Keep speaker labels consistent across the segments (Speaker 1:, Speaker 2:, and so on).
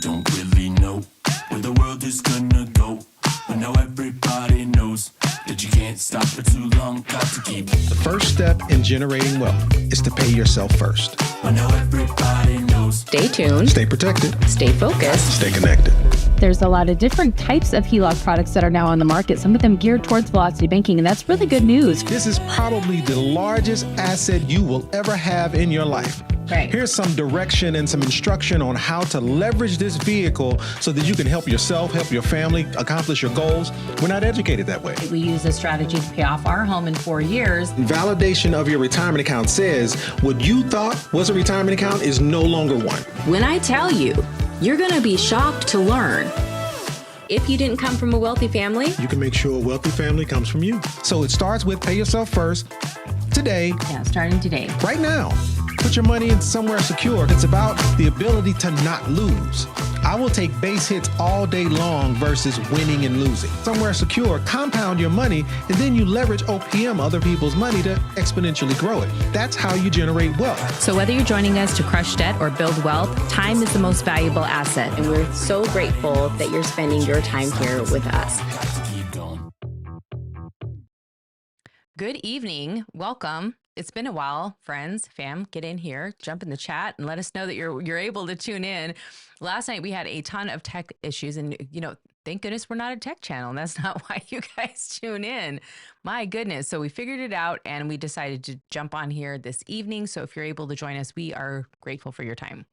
Speaker 1: don't really know where the world is gonna go. But now everybody knows that you can't stop for too long. Got to keep.
Speaker 2: The first step in generating wealth is to pay yourself first.
Speaker 1: But now everybody knows.
Speaker 3: Stay tuned.
Speaker 2: Stay protected.
Speaker 3: Stay focused.
Speaker 2: Stay connected.
Speaker 4: There's a lot of different types of HELOC products that are now on the market, some of them geared towards velocity banking, and that's really good news.
Speaker 2: This is probably the largest asset you will ever have in your life.
Speaker 4: Right.
Speaker 2: Here's some direction and some instruction on how to leverage this vehicle so that you can help yourself, help your family, accomplish your goals. We're not educated that way.
Speaker 4: We use this strategy to pay off our home in 4 years.
Speaker 2: Validation of your retirement account says what you thought was a retirement account is no longer one.
Speaker 3: When I tell you, you're going to be shocked to learn. If you didn't come from a wealthy family,
Speaker 2: You can make sure a wealthy family comes from you. So it starts with pay yourself first today,
Speaker 4: Yeah, starting today.
Speaker 2: right now. Put your money in somewhere secure. It's about the ability to not lose. I will take base hits all day long versus winning and losing. Somewhere secure, compound your money, and then you leverage OPM, other people's money, to exponentially grow it. That's how you generate wealth.
Speaker 4: So whether you're joining us to crush debt or build wealth, time is the most valuable asset.
Speaker 3: and we're so grateful that you're spending your time here with us.
Speaker 1: Got to keep going.
Speaker 4: Good evening. Welcome. It's been a while, friends, fam. Get in here, jump in the chat, and let us know that you're able to tune in. Last night we had a ton of tech issues, and thank goodness we're not a tech channel, and that's not why you guys tune in. My goodness. So we figured it out, and we decided to jump on here this evening. So if you're able to join us, we are grateful for your time.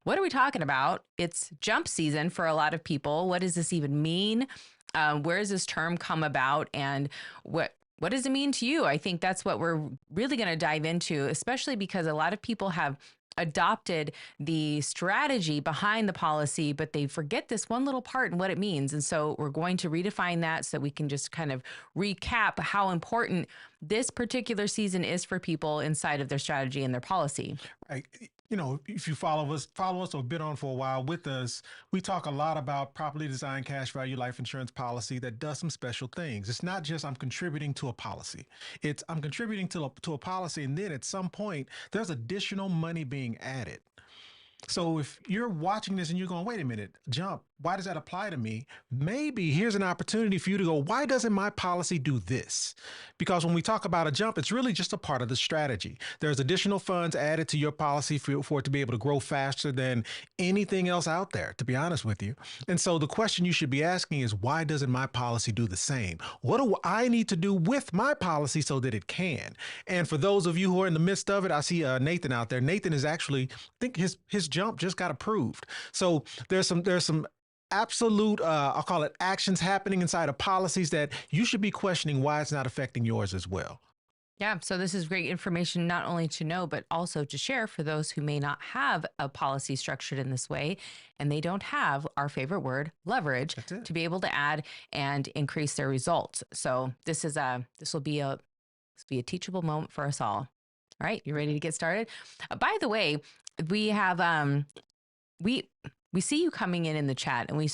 Speaker 4: What are we talking about? It's jump season for a lot of people. What does this even mean? Where does this term come about, and what does it mean to you? I think that's what we're really going to dive into, especially because a lot of people have adopted the strategy behind the policy, but they forget this one little part and what it means. And so we're going to redefine that so we can just kind of recap how important this particular season is for people inside of their strategy and their policy.
Speaker 2: Right. If you follow us or been on for a while with us, we talk a lot about properly designed cash value life insurance policy that does some special things. It's not just I'm contributing to a policy. It's I'm contributing to a policy, and then at some point there's additional money being added. So if you're watching this and you're going, wait a minute, jump, why does that apply to me? Maybe here's an opportunity for you to go, why doesn't my policy do this? Because when we talk about a jump, it's really just a part of the strategy. There's additional funds added to your policy for it to be able to grow faster than anything else out there, to be honest with you. And so the question you should be asking is, why doesn't my policy do the same? What do I need to do with my policy so that it can? And for those of you who are in the midst of it, I see Nathan out there. Nathan is actually, I think his jump just got approved. So there's some absolute, I'll call it actions happening inside of policies that you should be questioning why it's not affecting yours as well.
Speaker 4: Yeah, so this is great information not only to know, but also to share for those who may not have a policy structured in this way, and they don't have our favorite word, leverage, to be able to add and increase their results. So this will be a teachable moment for us all. All right, you ready to get started? By the way, we have we see you coming in the chat, and we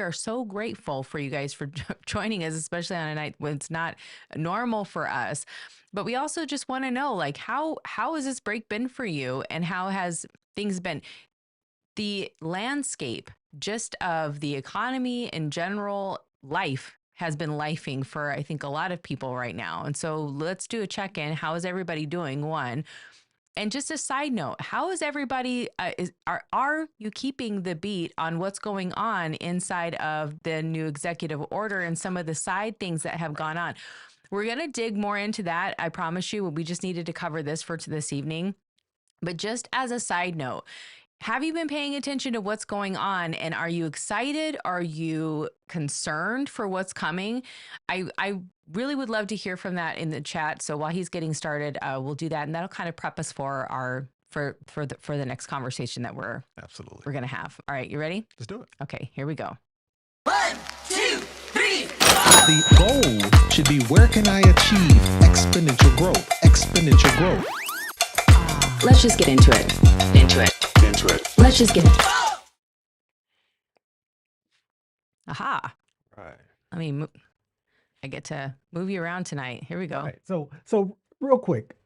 Speaker 4: are so grateful for you guys for joining us, especially on a night when it's not normal for us. But we also just want to know, like, how has this break been for you, and how has things been? The landscape just of the economy in general, life has been lifing for, I think, a lot of people right now. And so let's do a check-in. How is everybody doing? One. And just a side note, how is everybody, are you keeping the beat on what's going on inside of the new executive order and some of the side things that have gone on? We're going to dig more into that. I promise you, we just needed to cover this for this evening. But just as a side note, have you been paying attention to what's going on, and are you excited? Are you concerned for what's coming? I really would love to hear from that in the chat. So while he's getting started, we'll do that, and that'll kind of prep us for the next conversation that we're going to have. All right, you ready?
Speaker 2: Let's do it.
Speaker 4: Okay, here we go.
Speaker 1: 1, 2, 3.
Speaker 2: The goal should be, where can I achieve exponential growth? Exponential growth.
Speaker 3: Let's just get into it. Let's just get into it.
Speaker 4: Aha.
Speaker 2: Right.
Speaker 4: I get to move you around tonight. Here we go.
Speaker 2: Right. So real quick,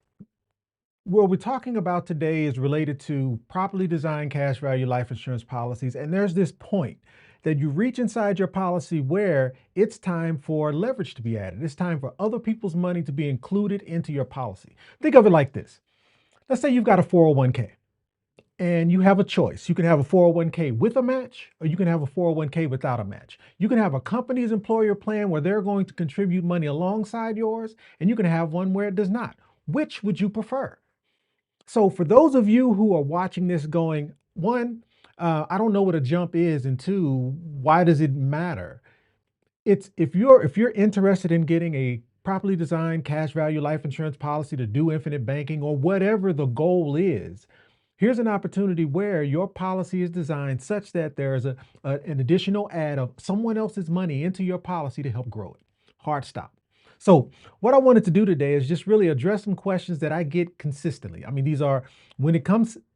Speaker 2: What we're talking about today is related to properly designed cash value life insurance policies. And there's this point that you reach inside your policy where it's time for leverage to be added. It's time for other people's money to be included into your policy. Think of it like this. Let's say you've got a 401k and you have a choice. You can have a 401k with a match, or you can have a 401k without a match. You can have a company's employer plan where they're going to contribute money alongside yours, and you can have one where it does not. Which would you prefer? So for those of you who are watching this going, one, I don't know what a jump is, and two, why does it matter? It's if you're interested in getting a properly designed cash value life insurance policy to do infinite banking or whatever the goal is, here's an opportunity where your policy is designed such that there's an additional add of someone else's money into your policy to help grow it. Hard stop. So what I wanted to do today is just really address some questions that I get consistently. I mean, these are when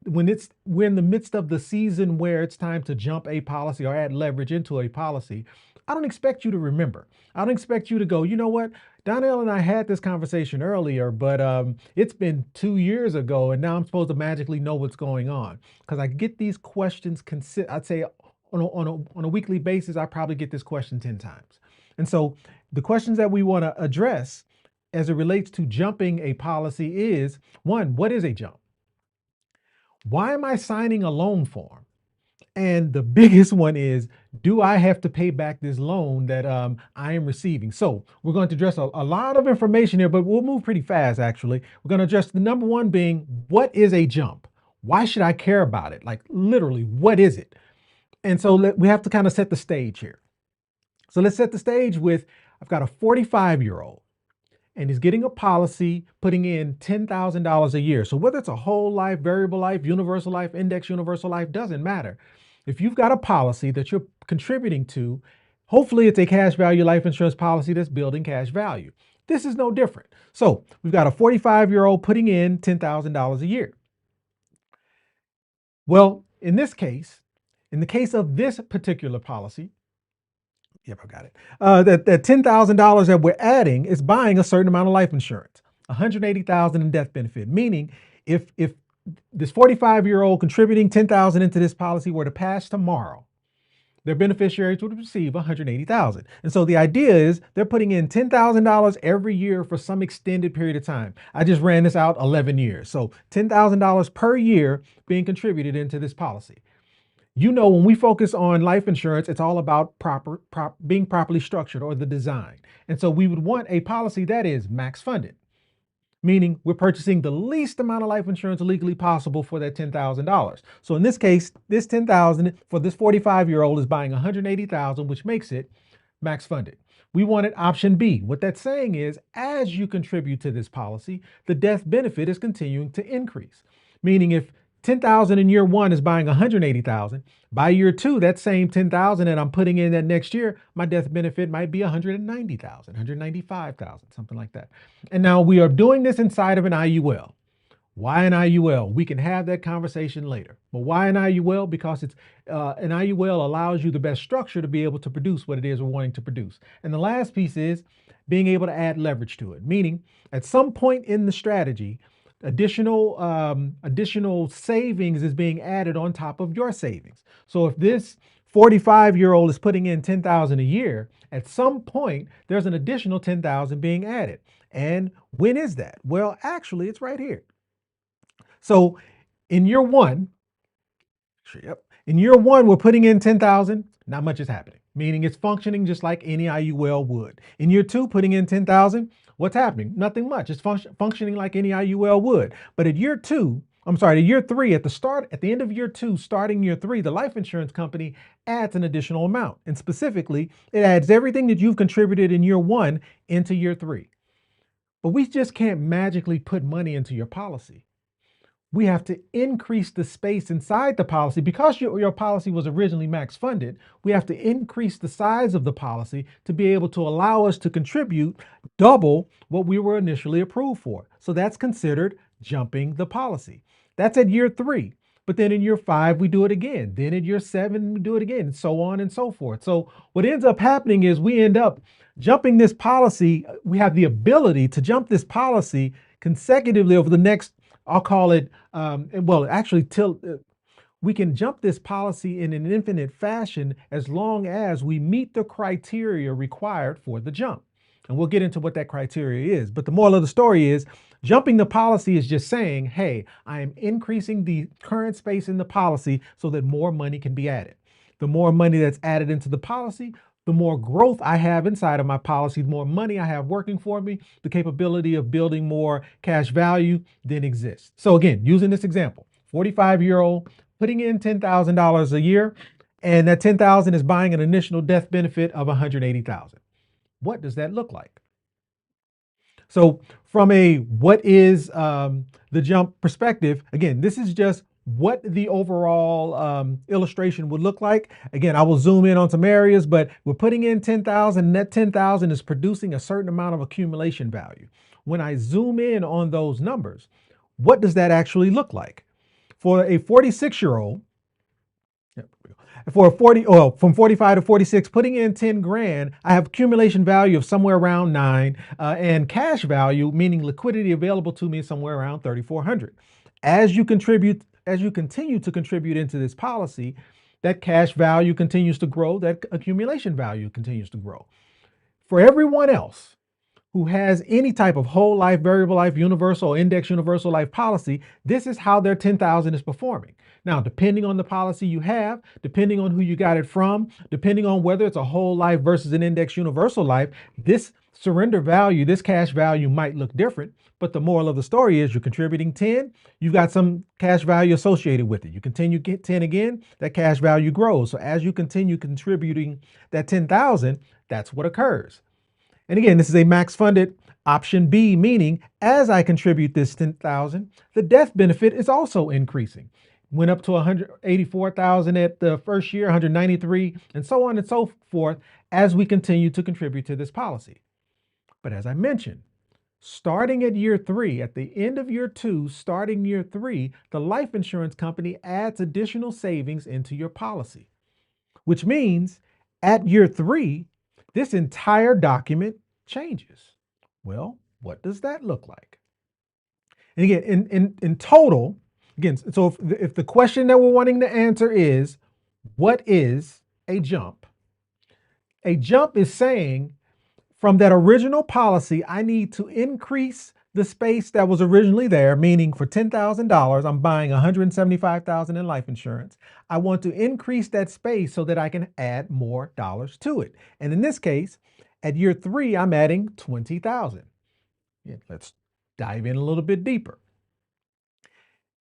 Speaker 2: we're in the midst of the season where it's time to jump a policy or add leverage into a policy. I don't expect you to remember. I don't expect you to go, you know what? Donnell and I had this conversation earlier, but it's been 2 years ago, and now I'm supposed to magically know what's going on. Because I get these questions, I'd say on a weekly basis, I probably get this question 10 times. And so the questions that we want to address as it relates to jumping a policy is, one, what is a jump? Why am I signing a loan form? And the biggest one is, do I have to pay back this loan that I am receiving? So we're going to address a lot of information here, but we'll move pretty fast, actually. We're going to address the number one being, what is a jump? Why should I care about it? Like literally, what is it? And so we have to kind of set the stage here. So let's set the stage with, I've got a 45-year-old and he's getting a policy putting in $10,000 a year. So whether it's a whole life, variable life, universal life, index universal life, doesn't matter. If you've got a policy that you're contributing to, hopefully it's a cash value life insurance policy that's building cash value. This is no different. So we've got a 45-year-old putting in $10,000 a year. Well, in this case, in the case of this particular policy, yep, I got it. That $10,000 that we're adding is buying a certain amount of life insurance, $180,000 in death benefit. Meaning, if this 45-year-old contributing $10,000 into this policy were to pass tomorrow, their beneficiaries would receive $180,000. And so the idea is they're putting in $10,000 every year for some extended period of time. I just ran this out 11 years. So $10,000 per year being contributed into this policy. You know, when we focus on life insurance, it's all about being properly structured, or the design. And so we would want a policy that is max funded, meaning we're purchasing the least amount of life insurance legally possible for that $10,000. So in this case, this $10,000 for this 45-year-old is buying $180,000, which makes it max funded. We wanted option B. What that's saying is, as you contribute to this policy, the death benefit is continuing to increase. Meaning if $10,000 in year one is buying $180,000. By year two, that same $10,000 that I'm putting in that next year, my death benefit might be $190,000, $195,000, something like that. And now we are doing this inside of an IUL. Why an IUL? We can have that conversation later. But why an IUL? Because it's an IUL allows you the best structure to be able to produce what it is we're wanting to produce. And the last piece is being able to add leverage to it. Meaning, at some point in the strategy, additional savings is being added on top of your savings. So if this 45-year-old is putting in $10,000 a year, at some point there's an additional $10,000 being added. And when is that? Well, actually, it's right here. So in year one, we're putting in $10,000. Not much is happening, meaning it's functioning just like any IUL would. In year two, putting in $10,000. What's happening? Nothing much. It's functioning like any IUL would. But at year three, at the end of year two, starting year three, the life insurance company adds an additional amount. And specifically, it adds everything that you've contributed in year one into year three. But we just can't magically put money into your policy. We have to increase the space inside the policy. Because your policy was originally max funded, we have to increase the size of the policy to be able to allow us to contribute double what we were initially approved for. So that's considered jumping the policy. That's at year three. But then in year five, we do it again. Then in year seven, we do it again, and so on and so forth. So what ends up happening is we end up jumping this policy. We have the ability to jump this policy consecutively over the next I'll call it, well, actually, till we can jump this policy in an infinite fashion as long as we meet the criteria required for the jump. And we'll get into what that criteria is. But the moral of the story is jumping the policy is just saying, hey, I am increasing the current space in the policy so that more money can be added. The more money that's added into the policy, the more growth I have inside of my policy, the more money I have working for me, the capability of building more cash value then exists. So again, using this example, 45-year-old putting in $10,000 a year, and that $10,000 is buying an initial death benefit of $180,000. What does that look like? So from a what is the jump perspective, again, this is just what the overall illustration would look like. Again, I will zoom in on some areas, but we're putting in 10,000, and that 10,000 is producing a certain amount of accumulation value. When I zoom in on those numbers, what does that actually look like? For a 46-year-old, from 45 to 46, putting in 10 grand, I have accumulation value of somewhere around 9, and cash value, meaning liquidity available to me, somewhere around 3,400. As you continue to contribute into this policy, that cash value continues to grow, that accumulation value continues to grow. For everyone else who has any type of whole life, variable life, universal, or index universal life policy, this is how their 10,000 is performing. Now, depending on the policy you have, depending on who you got it from, depending on whether it's a whole life versus an index universal life, this surrender value, this cash value might look different. But the moral of the story is you're contributing 10, you've got some cash value associated with it. You continue to get 10 again, that cash value grows. So as you continue contributing that 10,000, that's what occurs. And again, this is a max funded option B, meaning as I contribute this 10,000, the death benefit is also increasing. Went up to 184,000 at the first year, 193, and so on and so forth as we continue to contribute to this policy. But as I mentioned, starting at year 3, at the end of year 2, starting year 3, the life insurance company adds additional savings into your policy, which means at year 3, this entire document changes. Well, what does that look like? And again, in total, again, so if the question that we're wanting to answer is, what is a jump? A jump is saying from that original policy, I need to increase the space that was originally there, meaning for $10,000, I'm buying $175,000 in life insurance. I want to increase that space so that I can add more dollars to it. And in this case, at year 3, I'm adding $20,000. Yeah, let's dive in a little bit deeper.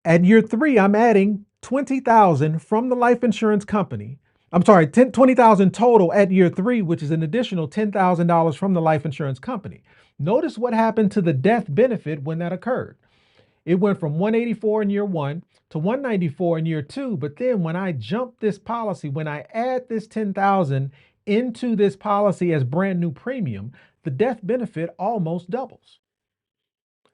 Speaker 2: At year 3, I'm adding $20,000 from the life insurance company. I'm sorry, $20,000 total at year 3, which is an additional $10,000 from the life insurance company. Notice what happened to the death benefit when that occurred. It went from 184 in year 1 to 194 in year 2. But then when I jump this policy, when I add this 10,000 into this policy as brand new premium, the death benefit almost doubles.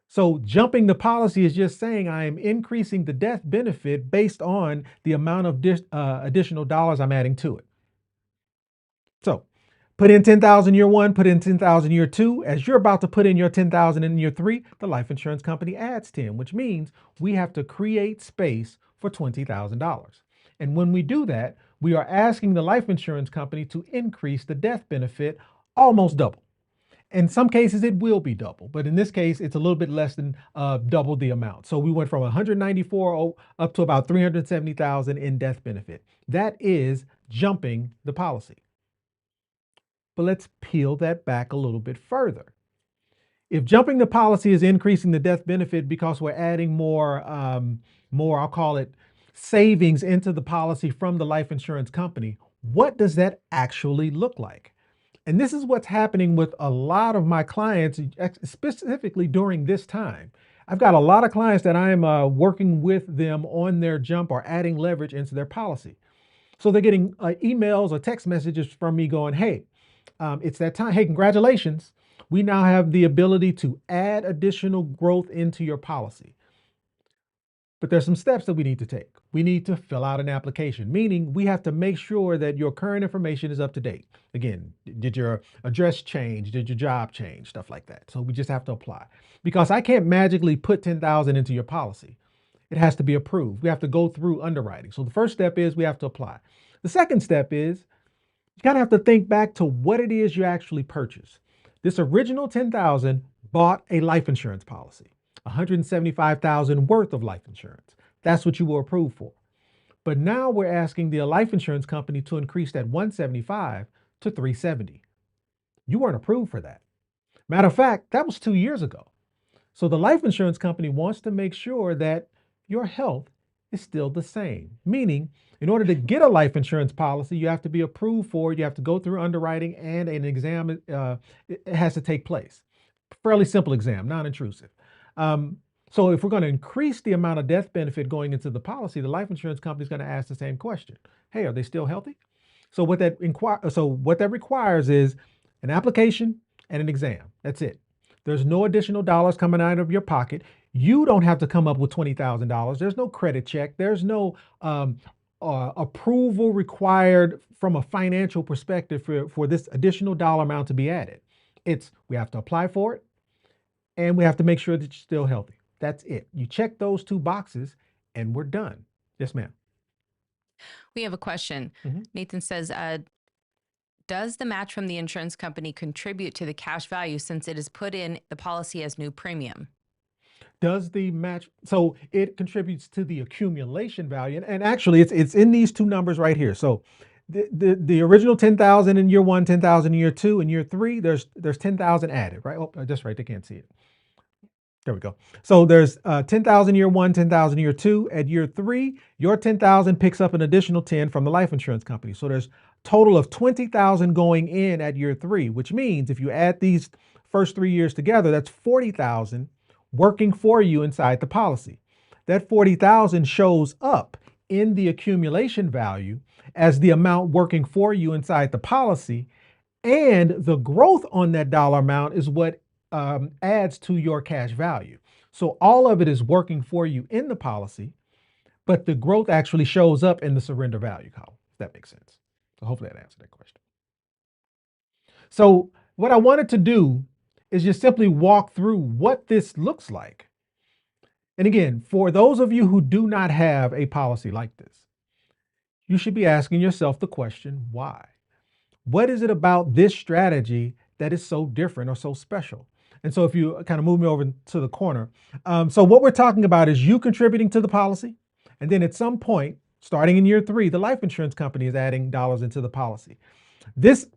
Speaker 2: So jumping the policy is just saying I am increasing the death benefit based on the amount of additional dollars I'm adding to it. So put in 10,000 year 1, put in 10,000 year 2. As you're about to put in your 10,000 in year 3, the life insurance company adds 10, which means we have to create space for $20,000. And when we do that, we are asking the life insurance company to increase the death benefit almost double. In some cases, it will be double, but in this case, it's a little bit less than double the amount. So we went from 194 up to about 370,000 in death benefit. That is jumping the policy. But let's peel that back a little bit further. If jumping the policy is increasing the death benefit because we're adding more, I'll call it savings into the policy from the life insurance company, what does that actually look like? And this is what's happening with a lot of my clients, specifically during this time. I've got a lot of clients that I'm working with them on their jump or adding leverage into their policy. So they're getting emails or text messages from me going, hey, it's that time. Hey, congratulations. We now have the ability to add additional growth into your policy. But there's some steps that we need to take. We need to fill out an application, meaning we have to make sure that your current information is up to date. Again, did your address change? Did your job change? Stuff like that. So we just have to apply. Because I can't magically put 10,000 into your policy. It has to be approved. We have to go through underwriting. So the first step is we have to apply. The second step is you kind of have to think back to what it is you actually purchased. This original 10,000 bought a life insurance policy. 175,000 worth of life insurance. That's what you were approved for. But now we're asking the life insurance company to increase that 175 to 370. You weren't approved for that. Matter of fact, that was 2 years ago. So the life insurance company wants to make sure that your health is still the same. Meaning, in order to get a life insurance policy, you have to be approved for it. You have to go through underwriting and an exam it has to take place. Fairly simple exam, non-intrusive. So if we're going to increase the amount of death benefit going into the policy, the life insurance company is going to ask the same question. Hey, are they still healthy? So what that requires is an application and an exam. That's it. There's no additional dollars coming out of your pocket. You don't have to come up with $20,000. There's no credit check. There's no approval required from a financial perspective for this additional dollar amount to be added. We have to apply for it, and we have to make sure that you're still healthy. That's it. You check those two boxes and we're done. Yes, ma'am.
Speaker 4: We have a question. Nathan says, does the match from the insurance company contribute to the cash value since it is put in the policy as new premium?
Speaker 2: Does the match, so it contributes to the accumulation value. And actually it's in these two numbers right here. So the original 10,000 in year one, 10,000 in year two, in year three, there's 10,000 added, right? Oh, that's right. They can't see it. There we go. So there's 10,000 year one, 10,000 year two. At year three, your 10,000 picks up an additional 10 from the life insurance company. So there's total of 20,000 going in at year three, which means if you add these first 3 years together, that's 40,000 working for you inside the policy. That 40,000 shows up in the accumulation value as the amount working for you inside the policy, and the growth on that dollar amount is what adds to your cash value. So all of it is working for you in the policy, but the growth actually shows up in the surrender value column, if that makes sense. So hopefully that answered that question. So what I wanted to do is just simply walk through what this looks like. And again, for those of you who do not have a policy like this, you should be asking yourself the question, why? What is it about this strategy that is so different or so special? And so if you kind of move me over to the corner, so what we're talking about is you contributing to the policy. And then at some point, starting in year three, the life insurance company is adding dollars into the policy. This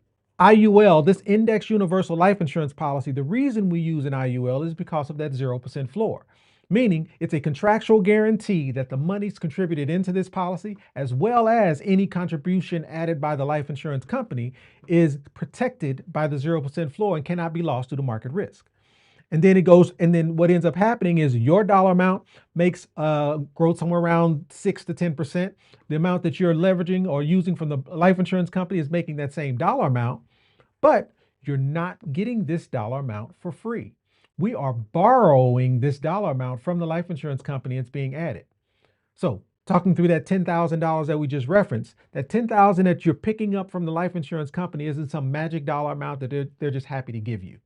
Speaker 2: IUL, this Index Universal Life Insurance Policy, the reason we use an IUL is because of that 0% floor. Meaning it's a contractual guarantee that the money's contributed into this policy, as well as any contribution added by the life insurance company, is protected by the 0% floor and cannot be lost due to market risk. And then what ends up happening is your dollar amount makes growth somewhere around 6 to 10%. The amount that you're leveraging or using from the life insurance company is making that same dollar amount, but you're not getting this dollar amount for free. We are borrowing this dollar amount from the life insurance company. It's being added. So talking through that $10,000 that we just referenced, that $10,000 that you're picking up from the life insurance company isn't some magic dollar amount that they're just happy to give you.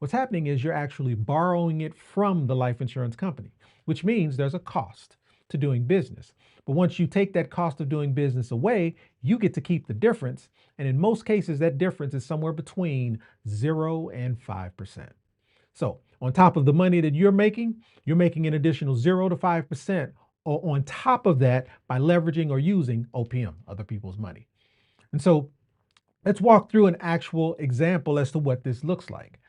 Speaker 2: What's happening is you're actually borrowing it from the life insurance company, which means there's a cost to doing business. But once you take that cost of doing business away, you get to keep the difference. And in most cases, that difference is somewhere between 0 and 5%. So on top of the money that you're making an additional 0 to 5% on top of that by leveraging or using OPM, other people's money. And so let's walk through an actual example as to what this looks like.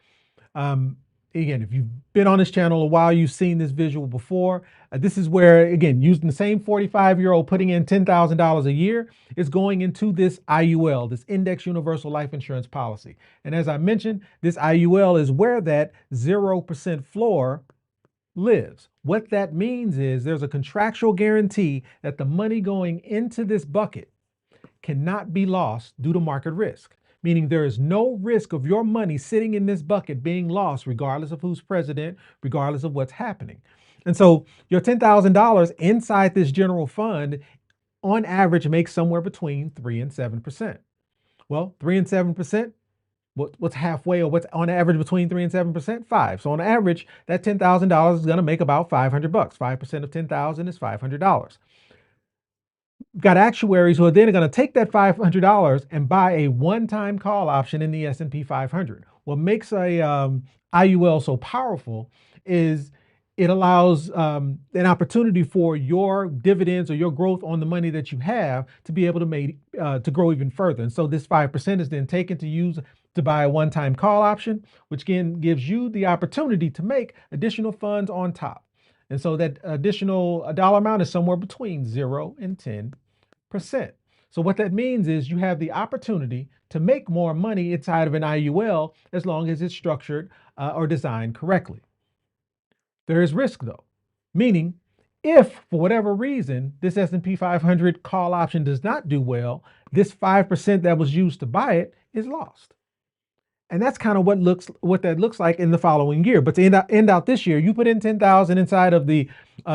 Speaker 2: Again, if you've been on this channel a while, you've seen this visual before. This is where, again, using the same 45-year-old putting in $10,000 a year is going into this IUL, this Index Universal Life Insurance Policy. And as I mentioned, this IUL is where that 0% floor lives. What that means is there's a contractual guarantee that the money going into this bucket cannot be lost due to market risk. Meaning there is no risk of your money sitting in this bucket being lost, regardless of who's president, regardless of what's happening. And so your $10,000 inside this general fund on average makes somewhere between 3 and 7%. Well, 3 and 7%, what's halfway or what's on average between 3 and 7%? 5. So on average, that $10,000 is going to make about $500. 5% of 10,000 is $500. Got actuaries who are then going to take that $500 and buy a one-time call option in the S&P 500. What makes a IUL so powerful is it allows an opportunity for your dividends or your growth on the money that you have to be able to grow even further. And so this 5% is then taken to use to buy a one-time call option, which again gives you the opportunity to make additional funds on top. And so that additional dollar amount is somewhere between 0 and 10%. So what that means is you have the opportunity to make more money inside of an IUL as long as it's structured or designed correctly. There is risk though, meaning if for whatever reason this S&P 500 call option does not do well, this 5% that was used to buy it is lost. And that's kind of what that looks like in the following year. But to end out this year, you put in 10,000 inside of the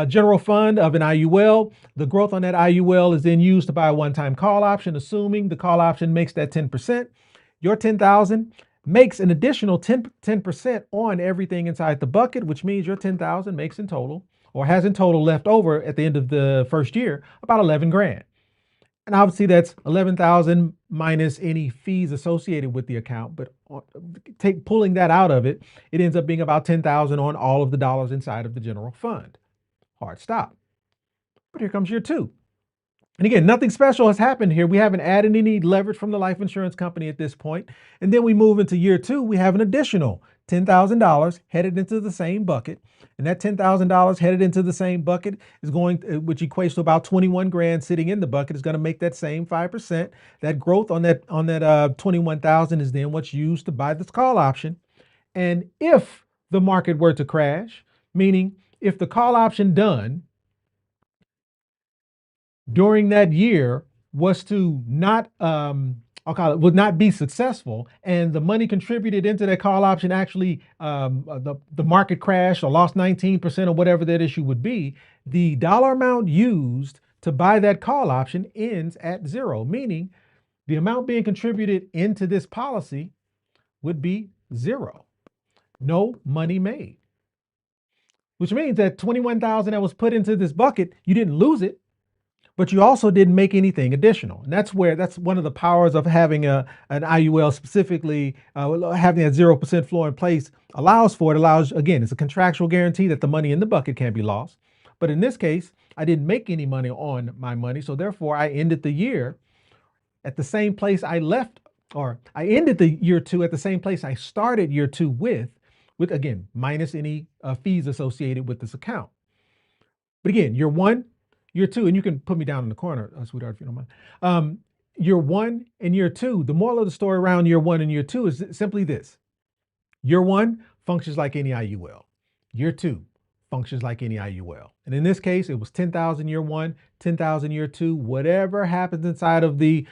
Speaker 2: general fund of an IUL. The growth on that IUL is then used to buy a one-time call option, assuming the call option makes that 10%. Your 10,000 makes an additional 10% on everything inside the bucket, which means your 10,000 makes in total, or has in total left over at the end of the first year, about 11 grand. And obviously that's 11,000 minus any fees associated with the account, but pulling that out of it, it ends up being about 10,000 on all of the dollars inside of the general fund. Hard stop. But here comes year two. And again, nothing special has happened here. We haven't added any leverage from the life insurance company at this point. And then we move into year two, we have an additional $10,000 headed into the same bucket. And that $10,000 headed into the same bucket is which equates to about 21 grand sitting in the bucket, is going to make that same 5%. That growth on that 21,000 is then what's used to buy this call option. And if the market were to crash, meaning if the call option done during that year was to not, would not be successful, and the money contributed into that call option actually, the market crashed or lost 19% or whatever that issue would be, the dollar amount used to buy that call option ends at 0, meaning the amount being contributed into this policy would be 0. No money made. Which means that 21,000 that was put into this bucket, you didn't lose it, but you also didn't make anything additional. And that's one of the powers of having an IUL, specifically having that 0% floor in place allows, again, it's a contractual guarantee that the money in the bucket can't be lost. But in this case, I didn't make any money on my money. So therefore I ended the year at the same place I left, or I ended the year two at the same place I started year two with again, minus any fees associated with this account. But again, year one, year two, and you can put me down in the corner, sweetheart, if you don't mind. Year one and year two, the moral of the story around year one and year two is simply this. Year one functions like any IUL. Year two functions like any IUL. And in this case, it was 10,000 year one, 10,000 year two. Whatever happens inside of the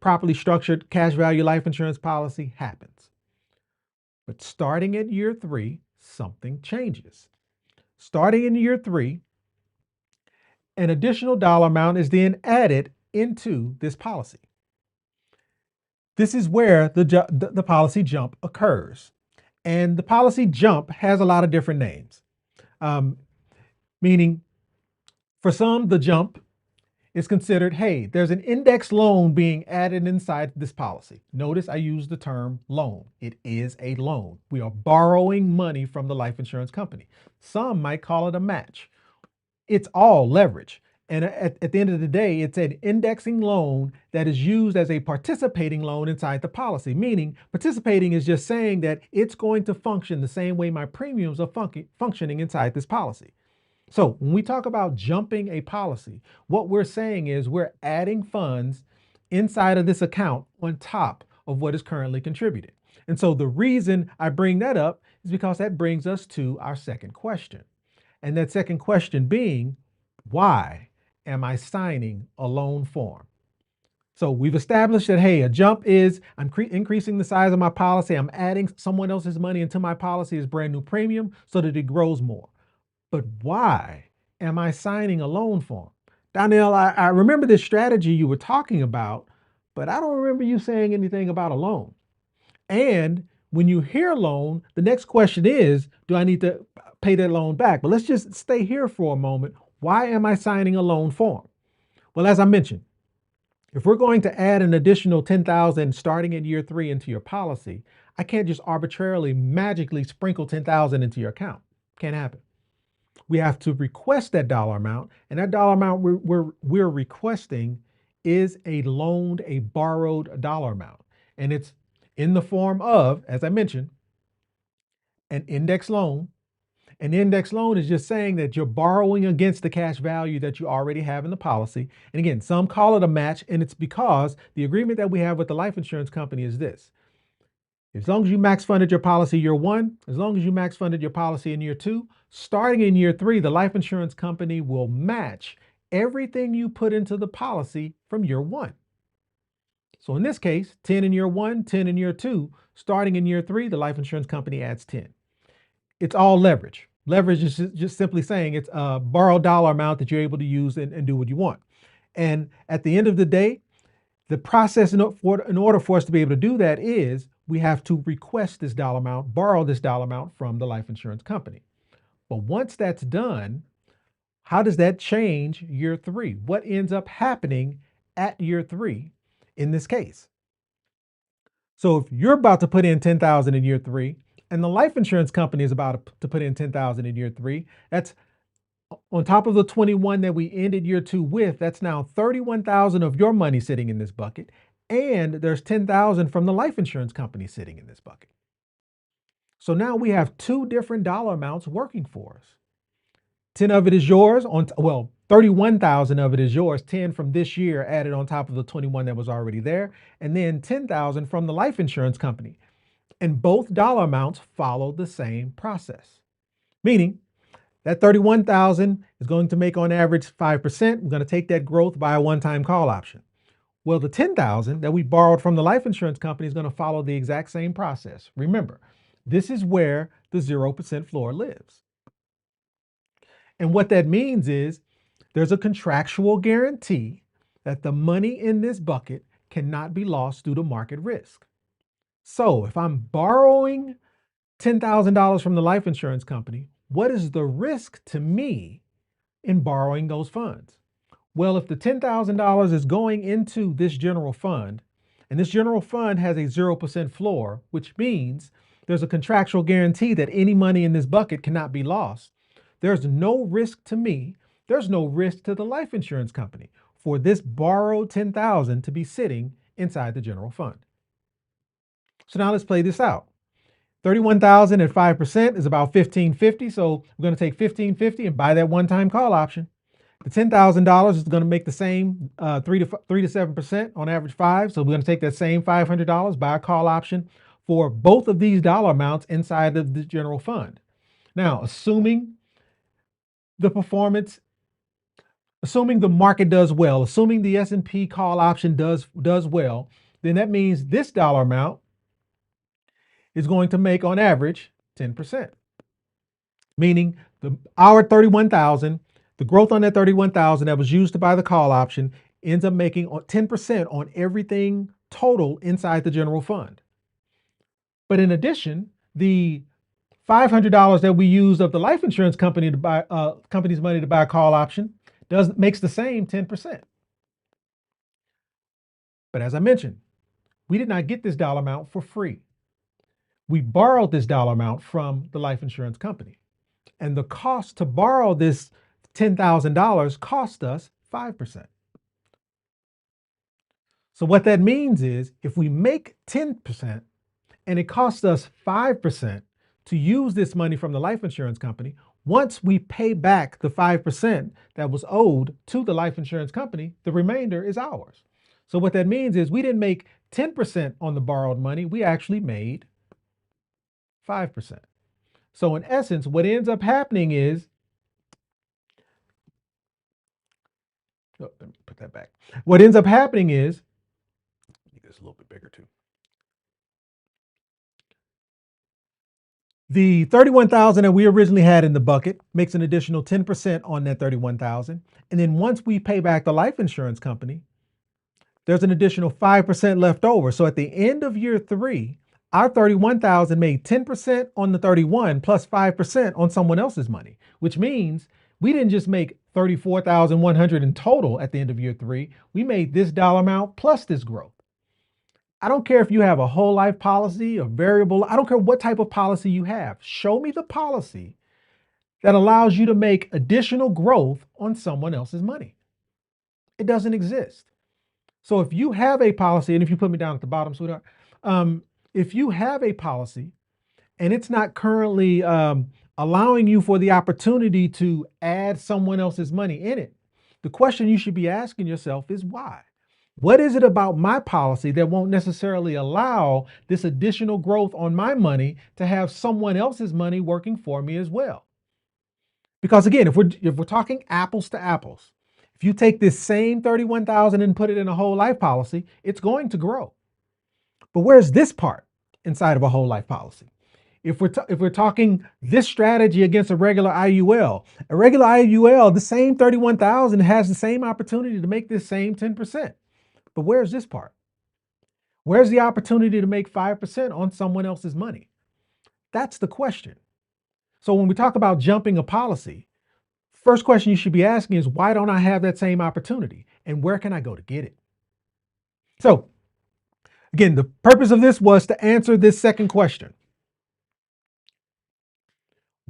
Speaker 2: properly structured cash value life insurance policy happens. But starting at year three, something changes. Starting in year three, an additional dollar amount is then added into this policy. This is where the policy jump occurs. And the policy jump has a lot of different names. Meaning, for some, the jump is considered, hey, there's an index loan being added inside this policy. Notice I use the term loan. It is a loan. We are borrowing money from the life insurance company. Some might call it a match. It's all leverage. And at the end of the day, it's an indexing loan that is used as a participating loan inside the policy, meaning participating is just saying that it's going to function the same way my premiums are functioning inside this policy. So when we talk about jumping a policy, what we're saying is we're adding funds inside of this account on top of what is currently contributed. And so the reason I bring that up is because that brings us to our second question. And that second question being, why am I signing a loan form? So we've established that, hey, a jump is I'm increasing the size of my policy. I'm adding someone else's money into my policy as brand new premium so that it grows more. But why am I signing a loan form? Donnell, I remember this strategy you were talking about, but I don't remember you saying anything about a loan. And when you hear loan, the next question is, do I need to pay that loan back? But let's just stay here for a moment. Why am I signing a loan form? Well, as I mentioned, if we're going to add an additional 10,000 starting at year 3 into your policy, I can't just arbitrarily magically sprinkle 10,000 into your account. Can't happen. We have to request that dollar amount, and that dollar amount we're requesting is a borrowed dollar amount. And it's in the form of, as I mentioned, an index loan. An index loan is just saying that you're borrowing against the cash value that you already have in the policy. And again, some call it a match, and it's because the agreement that we have with the life insurance company is this. As long as you max funded your policy year 1, as long as you max funded your policy in year 2, starting in year 3, the life insurance company will match everything you put into the policy from year 1. So in this case, 10 in year 1, 10 in year 2, starting in year 3, the life insurance company adds 10. It's all leverage. Leverage is just simply saying it's a borrowed dollar amount that you're able to use and do what you want. And at the end of the day, the process in order for us to be able to do that is we have to request this dollar amount, borrow this dollar amount from the life insurance company. But once that's done, how does that change year 3? What ends up happening at year 3 in this case? So if you're about to put in 10,000 in year 3 and the life insurance company is about to put in 10,000 in year 3, that's on top of the 21 that we ended year 2 with. That's now 31,000 of your money sitting in this bucket, and there's 10,000 from the life insurance company sitting in this bucket. So now we have 2 different dollar amounts working for us. 10 of it is yours, 31,000 of it is yours, 10 from this year added on top of the 21 that was already there, and then 10,000 from the life insurance company. And both dollar amounts follow the same process. Meaning that 31,000 is going to make on average 5%. We're going to take that growth by a one-time call option. Well, the 10,000 that we borrowed from the life insurance company is going to follow the exact same process. Remember, this is where the 0% floor lives. And what that means is there's a contractual guarantee that the money in this bucket cannot be lost due to market risk. So if I'm borrowing $10,000 from the life insurance company, what is the risk to me in borrowing those funds? Well, if the $10,000 is going into this general fund, and this general fund has a 0% floor, which means there's a contractual guarantee that any money in this bucket cannot be lost, there's no risk to me, there's no risk to the life insurance company for this borrowed $10,000 to be sitting inside the general fund. So now let's play this out. 31,000 at 5% is about $1,550. So we're going to take $1,550 and buy that one-time call option. The $10,000 is going to make the same 3 to 7% on average 5. So we're going to take that same $500, buy a call option for both of these dollar amounts inside of the general fund. Now, assuming the performance, assuming the market does well, assuming the S&P call option does well, then that means this dollar amount is going to make on average 10%. Meaning our 31,000, the growth on that 31,000 that was used to buy the call option ends up making 10% on everything total inside the general fund. But in addition, the $500 that we used of the life insurance company to buy company's money to buy a call option makes the same 10%. But as I mentioned, we did not get this dollar amount for free. We borrowed this dollar amount from the life insurance company. And the cost to borrow this $10,000 cost us 5%. So what that means is if we make 10% and it costs us 5% to use this money from the life insurance company, once we pay back the 5% that was owed to the life insurance company, the remainder is ours. So what that means is we didn't make 10% on the borrowed money, we actually made 5%. So in essence, what ends up happening is, let me put that back. What ends up happening is, make this a little bit bigger too. The 31,000 that we originally had in the bucket makes an additional 10% on that 31,000. And then once we pay back the life insurance company, there's an additional 5% left over. So at the end of year 3, our 31,000 made 10% on the 31 plus 5% on someone else's money, which means we didn't just make 34,100 in total at the end of year 3. We made this dollar amount plus this growth. I don't care if you have a whole life policy, a variable, I don't care what type of policy you have. Show me the policy that allows you to make additional growth on someone else's money. It doesn't exist. So if you have a policy, and if you put me down at the bottom, sweetheart, if you have a policy and it's not currently allowing you for the opportunity to add someone else's money in it, the question you should be asking yourself is why? What is it about my policy that won't necessarily allow this additional growth on my money to have someone else's money working for me as well? Because again, if we're talking apples to apples, if you take this same 31,000 and put it in a whole life policy, it's going to grow. But where's this part inside of a whole life policy? If we're talking this strategy against a regular IUL, the same 31,000 has the same opportunity to make this same 10%. But where's this part? Where's the opportunity to make 5% on someone else's money? That's the question. So when we talk about jumping a policy, first question you should be asking is, why don't I have that same opportunity? And where can I go to get it? So again, the purpose of this was to answer this second question.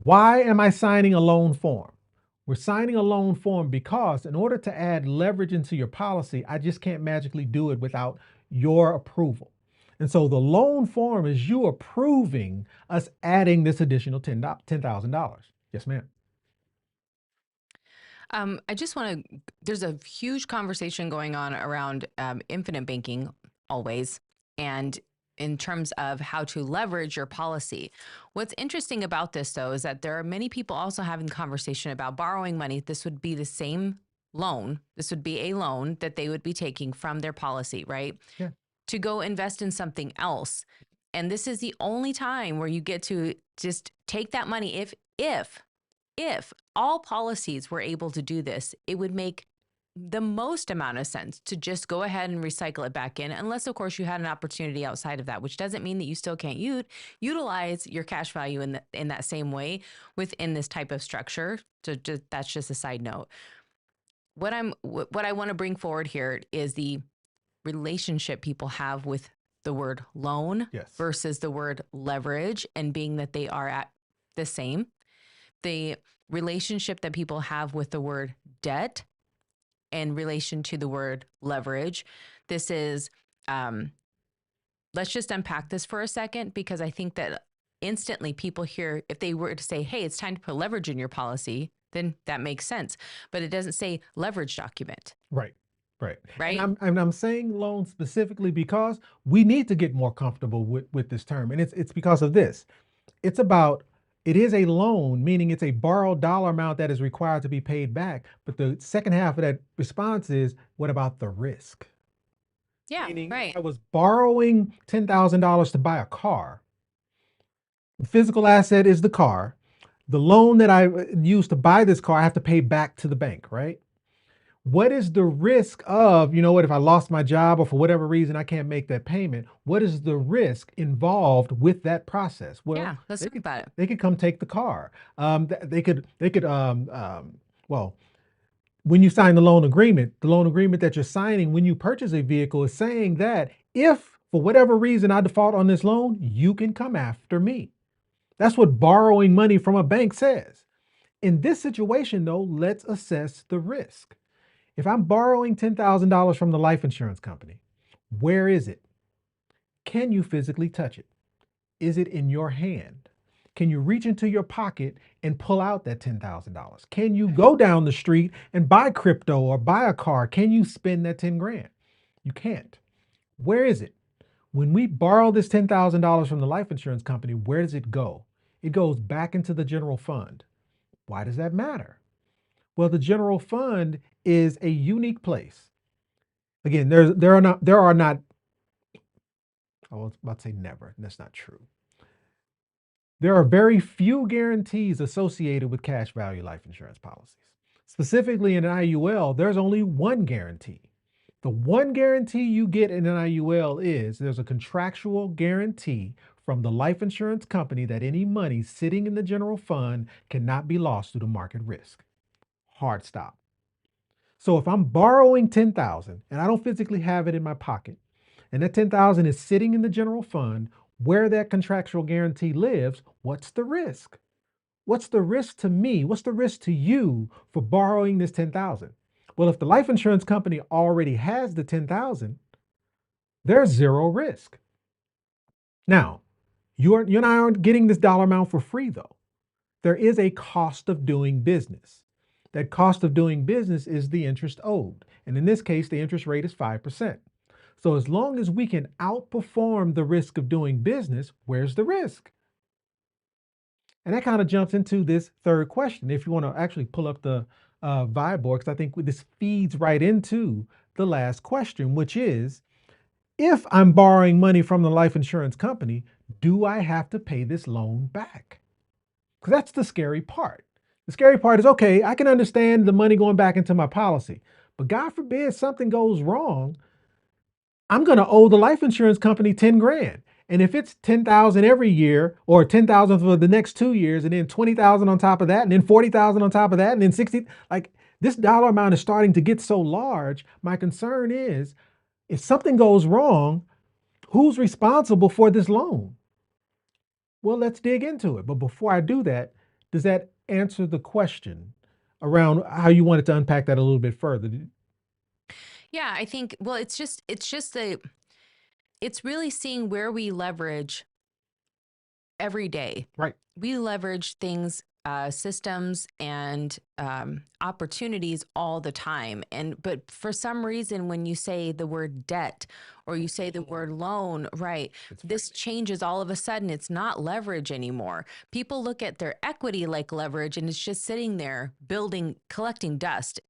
Speaker 2: Why am I signing a loan form? We're signing a loan form because in order to add leverage into your policy, I just can't magically do it without your approval. And so the loan form is you approving us adding this additional $10,000. Yes, ma'am.
Speaker 4: I just want to, there's a huge conversation going on around infinite banking always, and in terms of how to leverage your policy. What's interesting about this, though, is that there are many people also having conversation about borrowing money. This would be the same loan. This would be a loan that they would be taking from their policy, right?
Speaker 2: Yeah.
Speaker 4: To go invest in something else. And this is the only time where you get to just take that money. If all policies were able to do this, it would make the most amount of sense to just go ahead and recycle it back in, unless of course you had an opportunity outside of that, which doesn't mean that you still can't utilize your cash value in that same way within this type of structure. So that's just a side note. What I want to bring forward here is the relationship people have with the word loan versus the word leverage, and being that they are at the same. The relationship that people have with the word debt in relation to the word leverage. This is, let's just unpack this for a second, because I think that instantly people hear, if they were to say, hey, it's time to put leverage in your policy, then that makes sense. But it doesn't say leverage document.
Speaker 2: Right.
Speaker 4: Right.
Speaker 2: And I'm saying loan specifically because we need to get more comfortable with this term. And it's because of this. It is a loan, meaning it's a borrowed dollar amount that is required to be paid back. But the second half of that response is, what about the risk?
Speaker 4: Yeah,
Speaker 2: Meaning,
Speaker 4: right.
Speaker 2: I was borrowing $10,000 to buy a car. The physical asset is the car. The loan that I used to buy this car, I have to pay back to the bank, right? What is the risk of, if I lost my job or for whatever reason I can't make that payment, what is the risk involved with that process? Well,
Speaker 4: yeah, let's think about it.
Speaker 2: They could come take the car. Well, when you sign the loan agreement that you're signing when you purchase a vehicle is saying that if for whatever reason I default on this loan, you can come after me. That's what borrowing money from a bank says. In this situation, though, let's assess the risk. If I'm borrowing $10,000 from the life insurance company, where is it? Can you physically touch it? Is it in your hand? Can you reach into your pocket and pull out that $10,000? Can you go down the street and buy crypto or buy a car? Can you spend that 10 grand? You can't. Where is it? When we borrow this $10,000 from the life insurance company, where does it go? It goes back into the general fund. Why does that matter? Well, the general fund is a unique place. Again, there are not, I was about to say never, and that's not true. There are very few guarantees associated with cash value life insurance policies. Specifically in an IUL, there's only one guarantee. The one guarantee you get in an IUL is there's a contractual guarantee from the life insurance company that any money sitting in the general fund cannot be lost due to market risk. Hard stop. So if I'm borrowing 10,000 and I don't physically have it in my pocket, and that 10,000 is sitting in the general fund where that contractual guarantee lives, what's the risk? What's the risk to me? What's the risk to you for borrowing this 10,000? Well, if the life insurance company already has the 10,000, there's zero risk. Now, you and I aren't getting this dollar amount for free though. There is a cost of doing business. That cost of doing business is the interest owed. And in this case, the interest rate is 5%. So as long as we can outperform the risk of doing business, where's the risk? And that kind of jumps into this third question. If you want to actually pull up the vibe board, because I think this feeds right into the last question, which is, if I'm borrowing money from the life insurance company, do I have to pay this loan back? Because that's the scary part. The scary part is, okay, I can understand the money going back into my policy, but God forbid something goes wrong, I'm going to owe the life insurance company 10 grand. And if it's 10,000 every year or 10,000 for the next 2 years and then 20,000 on top of that and then 40,000 on top of that and then 60, like this dollar amount is starting to get so large. My concern is if something goes wrong, who's responsible for this loan? Well, let's dig into it. But before I do that, does that answer the question around how you wanted to unpack that a little bit further?
Speaker 4: Yeah, I think, well, it's really seeing where we leverage every day.
Speaker 2: Right.
Speaker 4: We leverage things, systems and opportunities all the time. But for some reason, when you say the word debt or you say the word loan, right, this changes all of a sudden. It's not leverage anymore. People look at their equity like leverage and it's just sitting there collecting dust.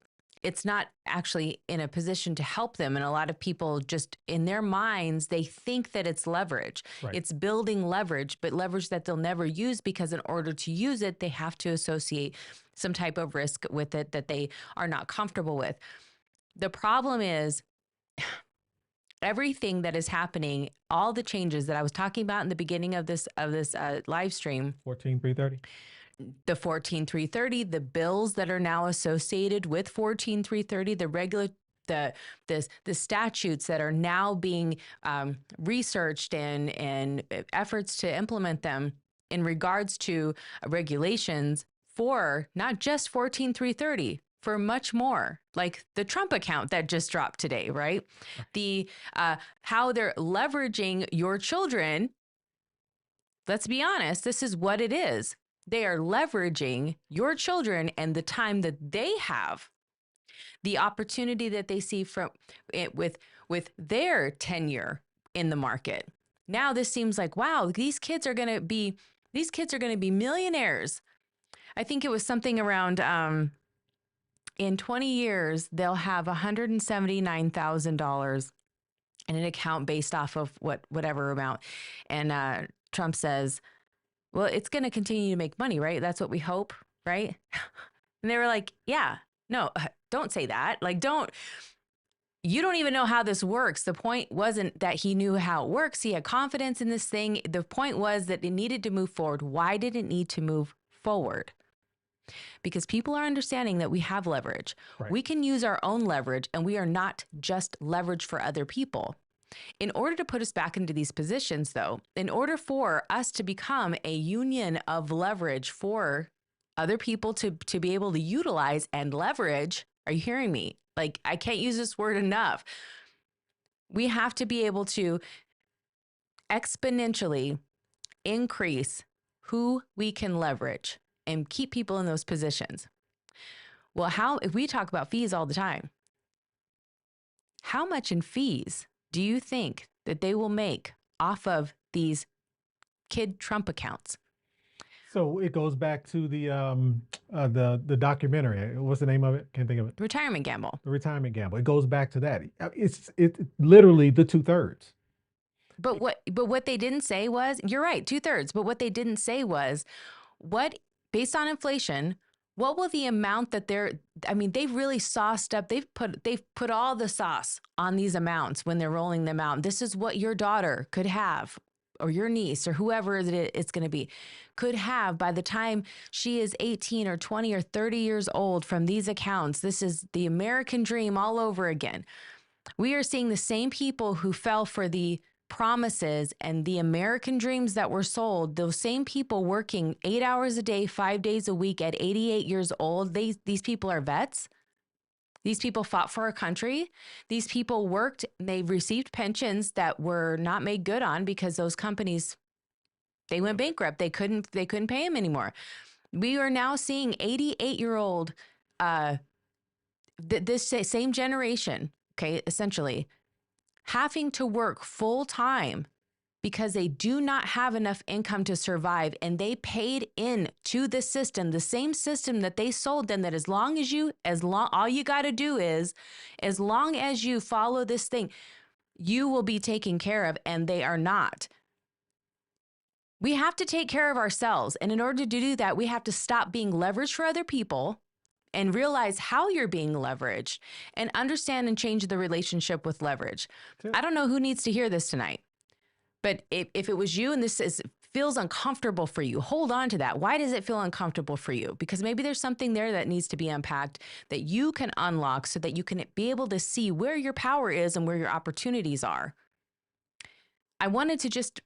Speaker 4: It's not actually in a position to help them. And a lot of people just in their minds, they think that it's leverage.
Speaker 2: Right.
Speaker 4: It's building leverage, but leverage that they'll never use because in order to use it, they have to associate some type of risk with it that they are not comfortable with. The problem is everything that is happening, all the changes that I was talking about in the beginning of this live stream,
Speaker 2: 14,330.
Speaker 4: the 14,330, the bills that are now associated with 14,330, the statutes that are now being researched and efforts to implement them in regards to regulations for not just 14,330, for much more, like the Trump account that just dropped today, right? The how they're leveraging your children. Let's be honest, this is what it is. They are leveraging your children and the time that they have, the opportunity that they see from it with their tenure in the market. Now this seems like, wow, these kids are going to be millionaires. I think it was something around in 20 years they'll have $179,000 in an account based off of whatever amount. And Trump says, well, it's going to continue to make money, right? That's what we hope, right? And they were like, yeah, no, don't say that. Like, you don't even know how this works. The point wasn't that he knew how it works. He had confidence in this thing. The point was that it needed to move forward. Why did it need to move forward? Because people are understanding that we have leverage.
Speaker 2: Right.
Speaker 4: We can use our own leverage, and we are not just leverage for other people. In order to put us back into these positions, though, in order for us to become a union of leverage for other people to be able to utilize and leverage, are you hearing me? Like, I can't use this word enough. We have to be able to exponentially increase who we can leverage and keep people in those positions. Well, if we talk about fees all the time, how much in fees do you think that they will make off of these kid Trump accounts?
Speaker 2: So it goes back to the documentary. What's the name of it? Can't think of it.
Speaker 4: Retirement Gamble.
Speaker 2: The Retirement Gamble. It goes back to that. It's literally the 2/3.
Speaker 4: But what they didn't say was, you're right, 2/3. But what they didn't say was, what, based on inflation, what will the amount that they've really sauced up, they've put all the sauce on these amounts when they're rolling them out. This is what your daughter could have, or your niece, or whoever it's going to be, could have by the time she is 18 or 20 or 30 years old from these accounts. This is the American dream all over again. We are seeing the same people who fell for the promises and the American dreams that were sold, those same people working 8 hours a day, 5 days a week at 88 years old. These people are vets. These people fought for our country. These people worked, and they received pensions that were not made good on because those companies, they went bankrupt. They couldn't pay them anymore. We are now seeing 88-year-old, this same generation, okay, essentially having to work full time because they do not have enough income to survive. And they paid in to the system, the same system that they sold them, that all you got to do is, as long as you follow this thing, you will be taken care of. And they are not. We have to take care of ourselves. And in order to do that, we have to stop being leveraged for other people and realize how you're being leveraged and understand and change the relationship with leverage. I don't know who needs to hear this tonight, but if it was you and feels uncomfortable for you, hold on to that. Why does it feel uncomfortable for you? Because maybe there's something there that needs to be unpacked that you can unlock so that you can be able to see where your power is and where your opportunities are. I wanted to just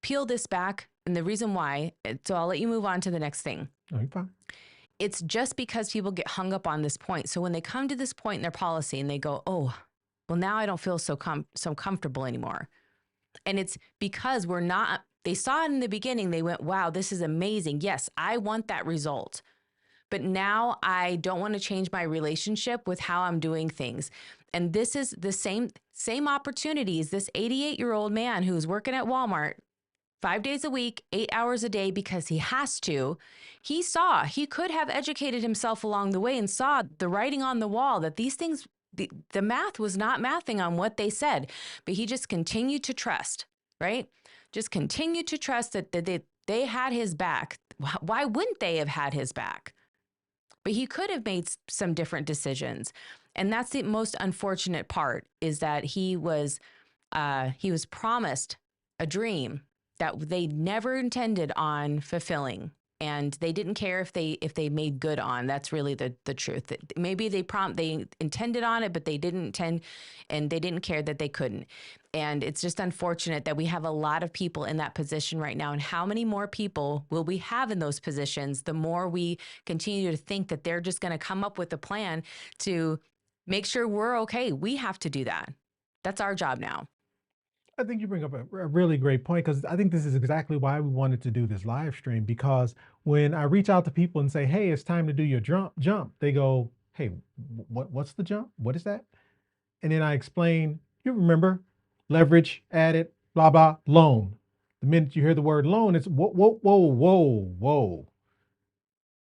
Speaker 4: peel this back, and the reason why, so I'll let you move on to the next thing.
Speaker 2: No, you're fine.
Speaker 4: It's just because people get hung up on this point. So when they come to this point in their policy and they go, oh, well, now I don't feel so comfortable anymore. And it's because they saw it in the beginning. They went, wow, this is amazing. Yes, I want that result. But now I don't want to change my relationship with how I'm doing things. And this is the same opportunities. This 88-year-old man who's working at Walmart 5 days a week, 8 hours a day, because he has to. He could have educated himself along the way and saw the writing on the wall that these things, the math was not mathing on what they said, but he just continued to trust, right? Just continued to trust that they had his back. Why wouldn't they have had his back? But he could have made some different decisions. And that's the most unfortunate part, is that he was promised a dream that they never intended on fulfilling. And they didn't care if they made good on. That's really the truth. Maybe they intended on it, but they didn't intend, and they didn't care that they couldn't. And it's just unfortunate that we have a lot of people in that position right now. And how many more people will we have in those positions the more we continue to think that they're just going to come up with a plan to make sure we're okay? We have to do that. That's our job now.
Speaker 2: I think you bring up a really great point, because I think this is exactly why we wanted to do this live stream. Because when I reach out to people and say, hey, it's time to do your jump, they go, hey, what's the jump? What is that? And then I explain, you remember, leverage, added, blah, blah, loan. The minute you hear the word loan, it's whoa, whoa, whoa, whoa, whoa.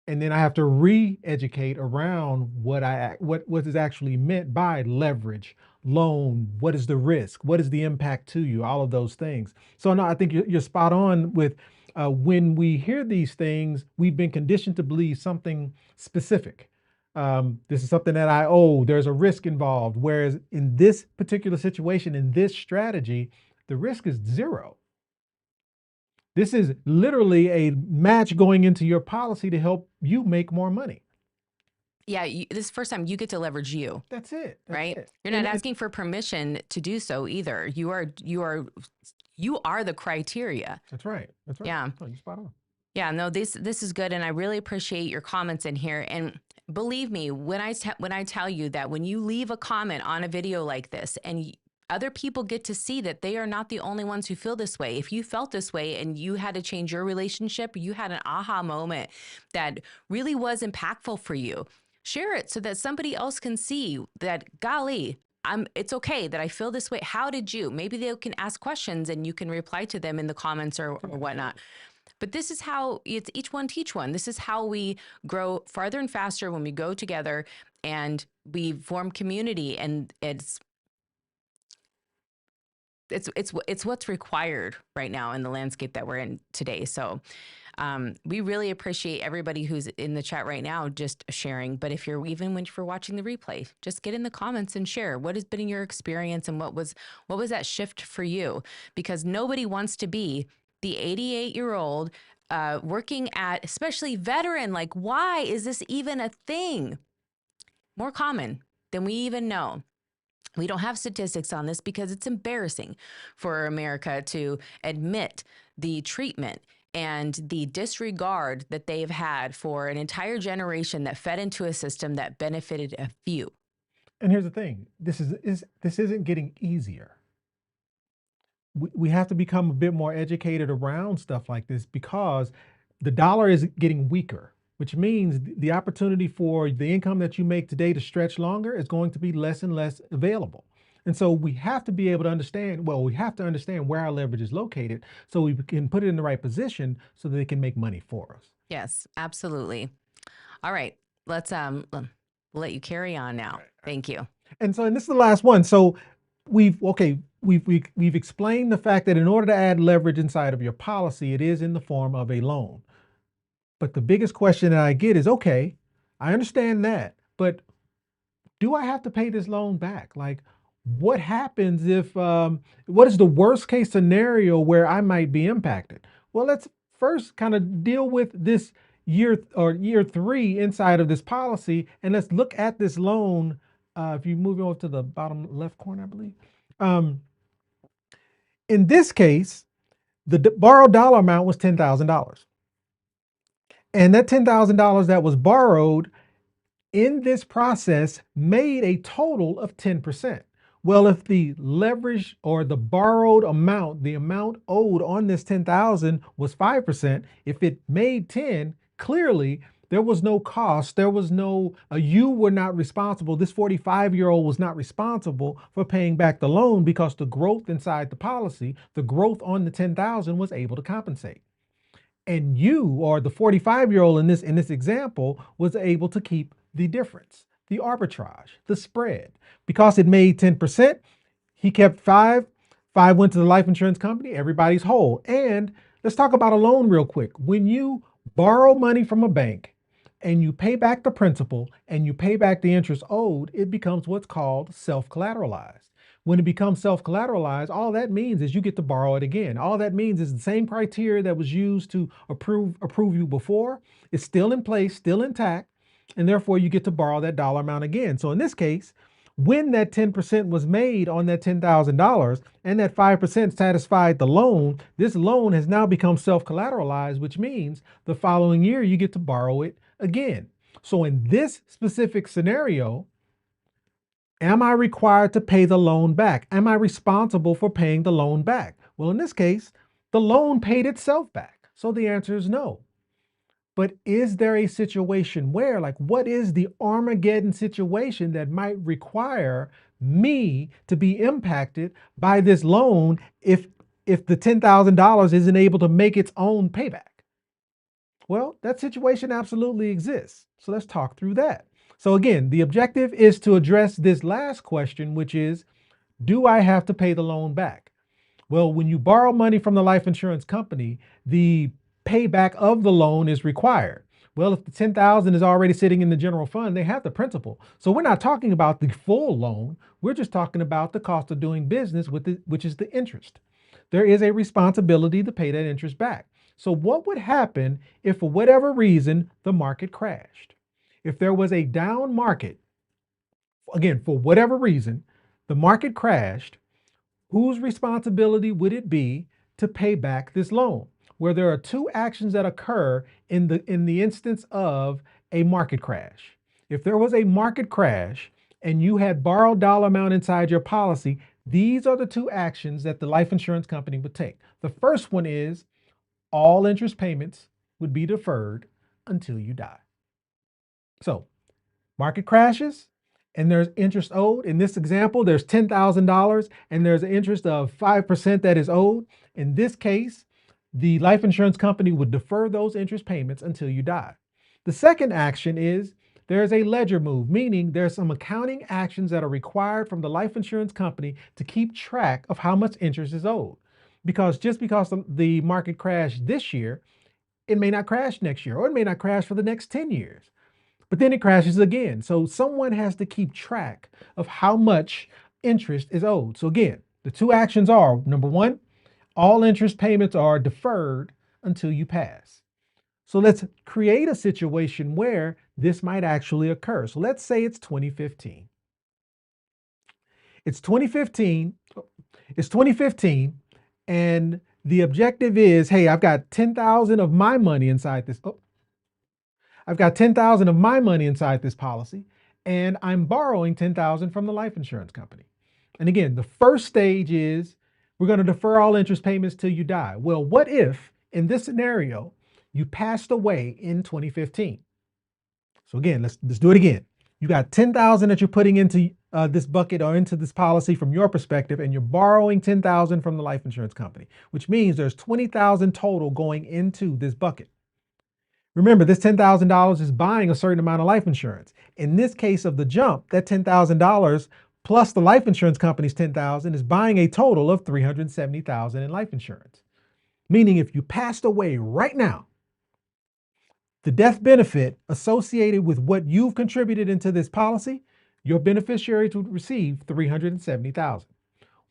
Speaker 2: And then I have to re-educate around what is actually meant by leverage, loan. What is the risk? What is the impact to you? All of those things. So no, I think you're spot on with when we hear these things, we've been conditioned to believe something specific. This is something that I owe. There's a risk involved. Whereas in this particular situation, in this strategy, the risk is zero. This is literally a match going into your policy to help you make more money.
Speaker 4: Yeah, this is the first time you get to leverage you.
Speaker 2: That's it.
Speaker 4: Right?
Speaker 2: It.
Speaker 4: You're not asking for permission to do so either. You are the criteria.
Speaker 2: That's right. That's right.
Speaker 4: Yeah.
Speaker 2: Oh, you're spot on.
Speaker 4: Yeah, no, this is good, and I really appreciate your comments in here. And believe me, when I tell you that when you leave a comment on a video like this, and other people get to see that they are not the only ones who feel this way. If you felt this way and you had to change your relationship, you had an aha moment that really was impactful for you, share it so that somebody else can see that, golly, it's okay that I feel this way. How did you? Maybe they can ask questions and you can reply to them in the comments or whatnot. But this is how it's each one teach one. This is how we grow farther and faster when we go together and we form community. And it's what's required right now in the landscape that we're in today. So we really appreciate everybody who's in the chat right now just sharing. But if you're watching the replay, just get in the comments and share what has been your experience and what was that shift for you, because nobody wants to be the 88-year-old working at, especially veteran. Like, why is this even a thing? More common than we even know. We don't have statistics on this because it's embarrassing for America to admit the treatment and the disregard that they've had for an entire generation that fed into a system that benefited a few.
Speaker 2: And here's the thing, this isn't getting easier. We have to become a bit more educated around stuff like this, because the dollar is getting weaker, which means the opportunity for the income that you make today to stretch longer is going to be less and less available. And so we have to be able to understand, we have to understand where our leverage is located so we can put it in the right position so that they can make money for us.
Speaker 4: Yes, absolutely. All right, let's let you carry on now. Right. Thank you.
Speaker 2: And this is the last one. So we've explained the fact that in order to add leverage inside of your policy, it is in the form of a loan. But the biggest question that I get is, okay, I understand that, but do I have to pay this loan back? Like, what happens if, what is the worst case scenario where I might be impacted? Well, let's first kind of deal with this year 3 inside of this policy, and let's look at this loan. If you move over to the bottom left corner, I believe. In this case, the borrowed dollar amount was $10,000. And that $10,000 that was borrowed in this process made a total of 10%. Well, if the leverage or the borrowed amount, the amount owed on this 10,000 was 5%, if it made 10, clearly there was no cost. There was no, you were not responsible. This 45-year-old was not responsible for paying back the loan, because the growth inside the policy, the growth on the 10,000 was able to compensate. And you, or the 45-year-old in this example, was able to keep the difference, the arbitrage, the spread. Because it made 10%, he kept 5. 5 went to the life insurance company, everybody's whole. And let's talk about a loan real quick. When you borrow money from a bank and you pay back the principal and you pay back the interest owed, it becomes what's called self-collateralized. When it becomes self-collateralized, all that means is you get to borrow it again. All that means is the same criteria that was used to approve you before is still in place, still intact, and therefore you get to borrow that dollar amount again. So in this case, when that 10% was made on that $10,000 and that 5% satisfied the loan, this loan has now become self-collateralized, which means the following year you get to borrow it again. So in this specific scenario, am I required to pay the loan back? Am I responsible for paying the loan back? Well, in this case, the loan paid itself back. So the answer is no. But is there a situation where, like, what is the Armageddon situation that might require me to be impacted by this loan if the $10,000 isn't able to make its own payback? Well, that situation absolutely exists. So let's talk through that. So again, the objective is to address this last question, which is, do I have to pay the loan back? Well, when you borrow money from the life insurance company, the payback of the loan is required. Well, if the $10,000 is already sitting in the general fund, they have the principal. So we're not talking about the full loan. We're just talking about the cost of doing business with it, which is the interest. There is a responsibility to pay that interest back. So what would happen if, for whatever reason, the market crashed? If there was a down market, again, for whatever reason, the market crashed, whose responsibility would it be to pay back this loan? Where there are two actions that occur in the instance of a market crash. If there was a market crash and you had borrowed dollar amount inside your policy, these are the two actions that the life insurance company would take. The first one is all interest payments would be deferred until you die. So market crashes and there's interest owed. In this example, there's $10,000 and there's an interest of 5% that is owed. In this case, the life insurance company would defer those interest payments until you die. The second action is there's a ledger move, meaning there's some accounting actions that are required from the life insurance company to keep track of how much interest is owed. Because just because the market crashed this year, it may not crash next year, or it may not crash for the next 10 years. But then it crashes again. So someone has to keep track of how much interest is owed. So again, the two actions are, number one, all interest payments are deferred until you pass. So let's create a situation where this might actually occur. So let's say it's 2015. It's 2015. It's 2015, and the objective is, hey, I've got 10,000 of my money inside this. I've got 10,000 of my money inside this policy, and I'm borrowing 10,000 from the life insurance company. And again, the first stage is we're going to defer all interest payments till you die. Well, what if in this scenario you passed away in 2015? So again, let's do it again. You got 10,000 that you're putting into this bucket or into this policy from your perspective, and you're borrowing 10,000 from the life insurance company, which means there's 20,000 total going into this bucket. Remember, this $10,000 is buying a certain amount of life insurance. In this case of the jump, that $10,000 plus the life insurance company's $10,000 is buying a total of $370,000 in life insurance. Meaning if you passed away right now, the death benefit associated with what you've contributed into this policy, your beneficiaries would receive $370,000.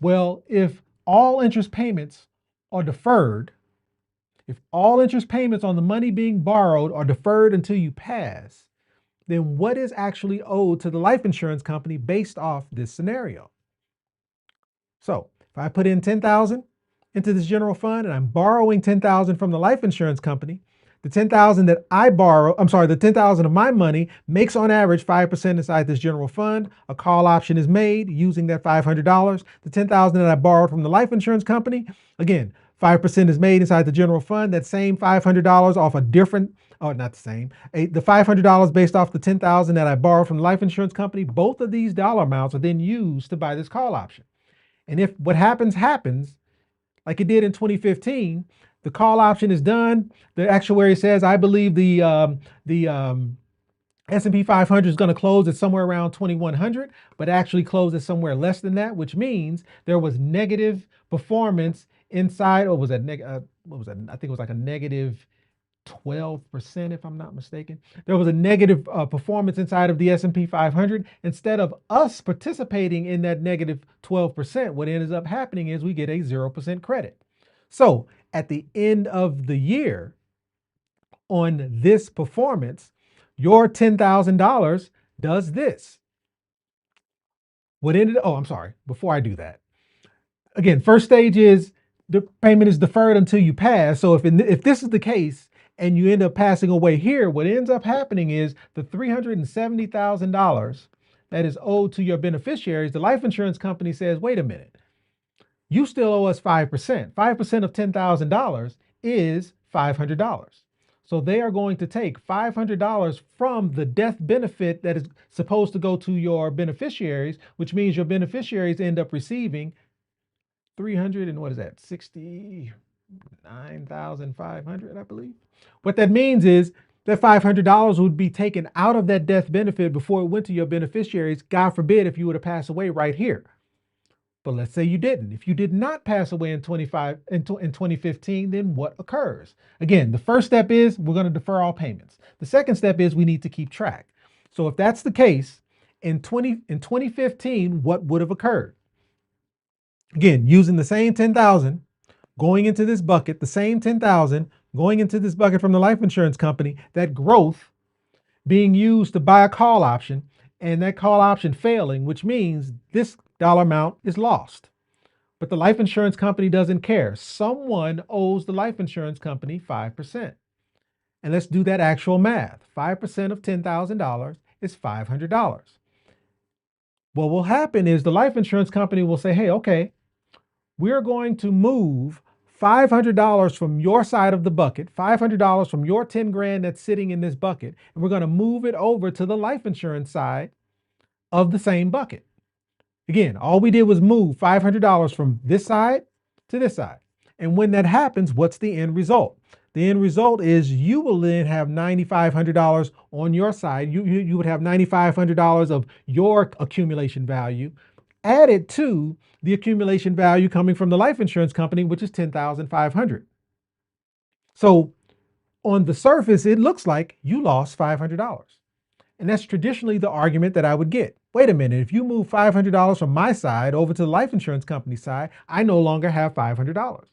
Speaker 2: Well, if all interest payments are deferred, if all interest payments on the money being borrowed are deferred until you pass, then what is actually owed to the life insurance company based off this scenario? So if I put in 10,000 into this general fund and I'm borrowing 10,000 from the life insurance company, the 10,000 that I borrow, the 10,000 of my money makes on average 5% inside this general fund. A call option is made using that $500. The 10,000 that I borrowed from the life insurance company, again, 5% is made inside the general fund. That same $500 off a different, not the same, the $500 based off the 10,000 that I borrowed from the life insurance company, both of these dollar amounts are then used to buy this call option. And if what happens, like it did in 2015, the call option is done. The actuary says, I believe the S&P 500 is going to close at somewhere around 2,100, but actually closed at somewhere less than that, which means there was negative performance inside, or was that what was that? I think it was like a negative 12%, if I'm not mistaken. There was a negative performance inside of the S&P 500. Instead of us participating in that negative 12%, what ends up happening is we get a 0% credit. So at the end of the year on this performance, your $10,000 does this. Before I do that, again, first stage is the payment is deferred until you pass. So if this is the case and you end up passing away here, what ends up happening is the $370,000 that is owed to your beneficiaries, the life insurance company says, wait a minute, you still owe us 5%. 5% of $10,000 is $500. So they are going to take $500 from the death benefit that is supposed to go to your beneficiaries, which means your beneficiaries end up receiving 69,500, I believe. What that means is that $500 would be taken out of that death benefit before it went to your beneficiaries. God forbid if you were to pass away right here. But let's say you didn't. If you did not pass away in 2015, then what occurs? Again, the first step is we're going to defer all payments. The second step is we need to keep track. So if that's the case, in 2015, what would have occurred? Again, using the same 10,000 going into this bucket, the same 10,000 going into this bucket from the life insurance company, that growth being used to buy a call option, and that call option failing, which means this dollar amount is lost. But the life insurance company doesn't care. Someone owes the life insurance company 5%. And let's do that actual math. 5% of $10,000 is $500. What will happen is the life insurance company will say, hey, okay, we're going to move $500 from your side of the bucket, $500 from your 10 grand that's sitting in this bucket, and we're going to move it over to the life insurance side of the same bucket. Again, all we did was move $500 from this side to this side. And when that happens, what's the end result? the end result is you will then have $9,500 on your side. You would have $9,500 of your accumulation value added to the accumulation value coming from the life insurance company, which is $10,500. So on the surface, it looks like you lost $500. And that's traditionally the argument that I would get. Wait a minute, if you move $500 from my side over to the life insurance company side, I no longer have $500.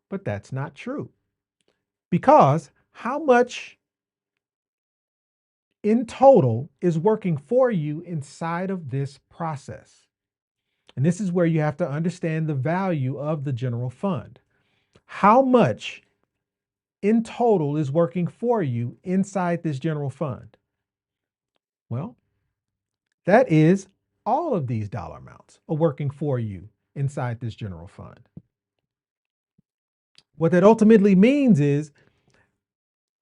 Speaker 2: But that's not true. Because how much in total is working for you inside of this process? And this is where you have to understand the value of the general fund. How much in total is working for you inside this general fund? Well, that is all of these dollar amounts are working for you inside this general fund. What that ultimately means is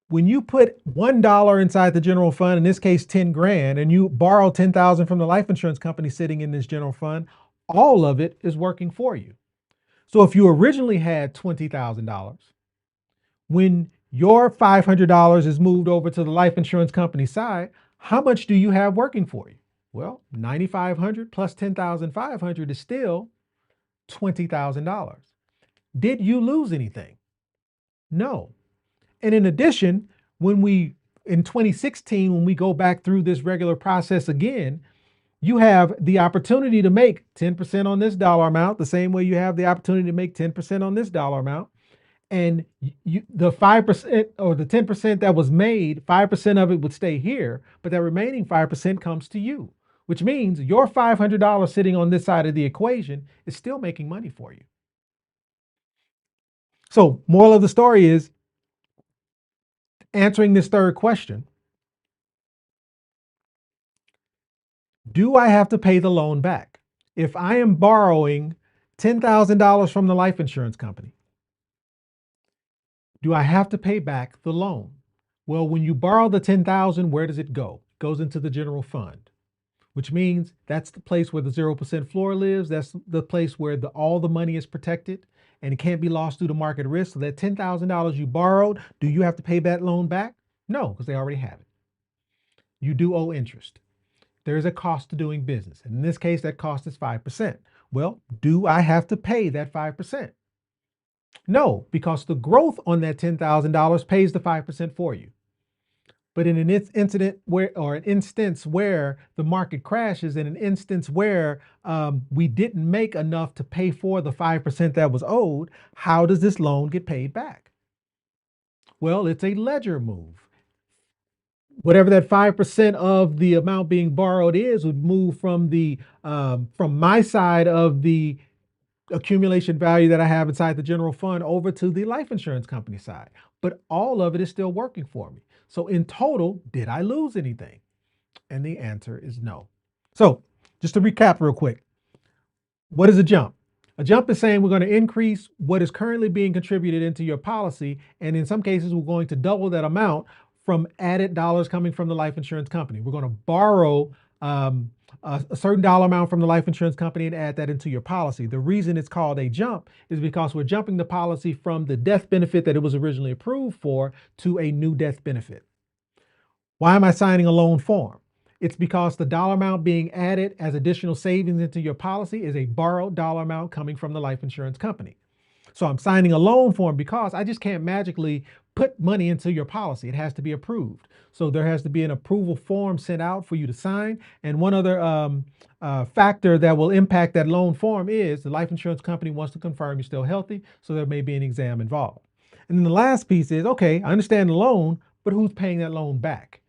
Speaker 2: when you put $1 inside the general fund, in this case 10 grand, and you borrow 10,000 from the life insurance company sitting in this general fund, all of it is working for you. So if you originally had $20,000, when your $500 is moved over to the life insurance company side, how much do you have working for you? Well, 9,500 plus 10,500 is still $20,000. Did you lose anything? No. And in addition, in 2016, when we go back through this regular process again, you have the opportunity to make 10% on this dollar amount, the same way you have the opportunity to make 10% on this dollar amount. And the 5% or the 10% that was made, 5% of it would stay here, but that remaining 5% comes to you, which means your $500 sitting on this side of the equation is still making money for you. So, moral of the story is, answering this third question, do I have to pay the loan back? If I am borrowing $10,000 from the life insurance company, do I have to pay back the loan? Well, when you borrow the $10,000, where does it go? It goes into the general fund, which means that's the place where the 0% floor lives. That's the place where all the money is protected and it can't be lost due to market risk. So that $10,000 you borrowed, do you have to pay that loan back? No, because they already have it. You do owe interest. There is a cost to doing business. And in this case, that cost is 5%. Well, do I have to pay that 5%? No, because the growth on that $10,000 pays the 5% for you. But in an instance where the market crashes, in an instance where we didn't make enough to pay for the 5% that was owed, how does this loan get paid back? Well, it's a ledger move. Whatever that 5% of the amount being borrowed is would move from my side of the accumulation value that I have inside the general fund over to the life insurance company side. But all of it is still working for me. So in total, did I lose anything? And the answer is no. So just to recap real quick, what is a jump? A jump is saying we're going to increase what is currently being contributed into your policy. And in some cases, we're going to double that amount from added dollars coming from the life insurance company. We're going to borrow a certain dollar amount from the life insurance company and add that into your policy. The reason it's called a jump is because we're jumping the policy from the death benefit that it was originally approved for to a new death benefit. Why am I signing a loan form? It's because the dollar amount being added as additional savings into your policy is a borrowed dollar amount coming from the life insurance company. So I'm signing a loan form because I just can't magically put money into your policy. It has to be approved. So there has to be an approval form sent out for you to sign. And one other factor that will impact that loan form is the life insurance company wants to confirm you're still healthy. So there may be an exam involved. And then the last piece is, okay, I understand the loan, but who's paying that loan back?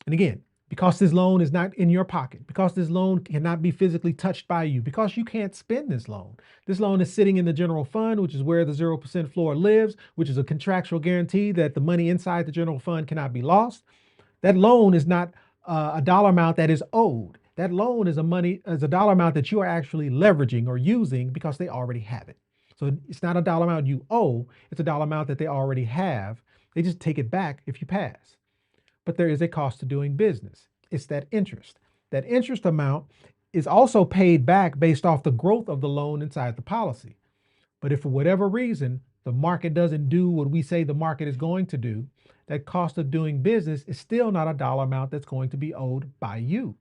Speaker 2: And again, because this loan is not in your pocket, because this loan cannot be physically touched by you, because you can't spend this loan. This loan is sitting in the general fund, which is where the 0% floor lives, which is a contractual guarantee that the money inside the general fund cannot be lost. That loan is not a dollar amount that is owed. That loan is a dollar amount that you are actually leveraging or using because they already have it. So it's not a dollar amount you owe, it's a dollar amount that they already have. They just take it back if you pass. But there is a cost to doing business. It's that interest. That interest amount is also paid back based off the growth of the loan inside the policy. But if for whatever reason, the market doesn't do what we say the market is going to do, that cost of doing business is still not a dollar amount that's going to be owed by you.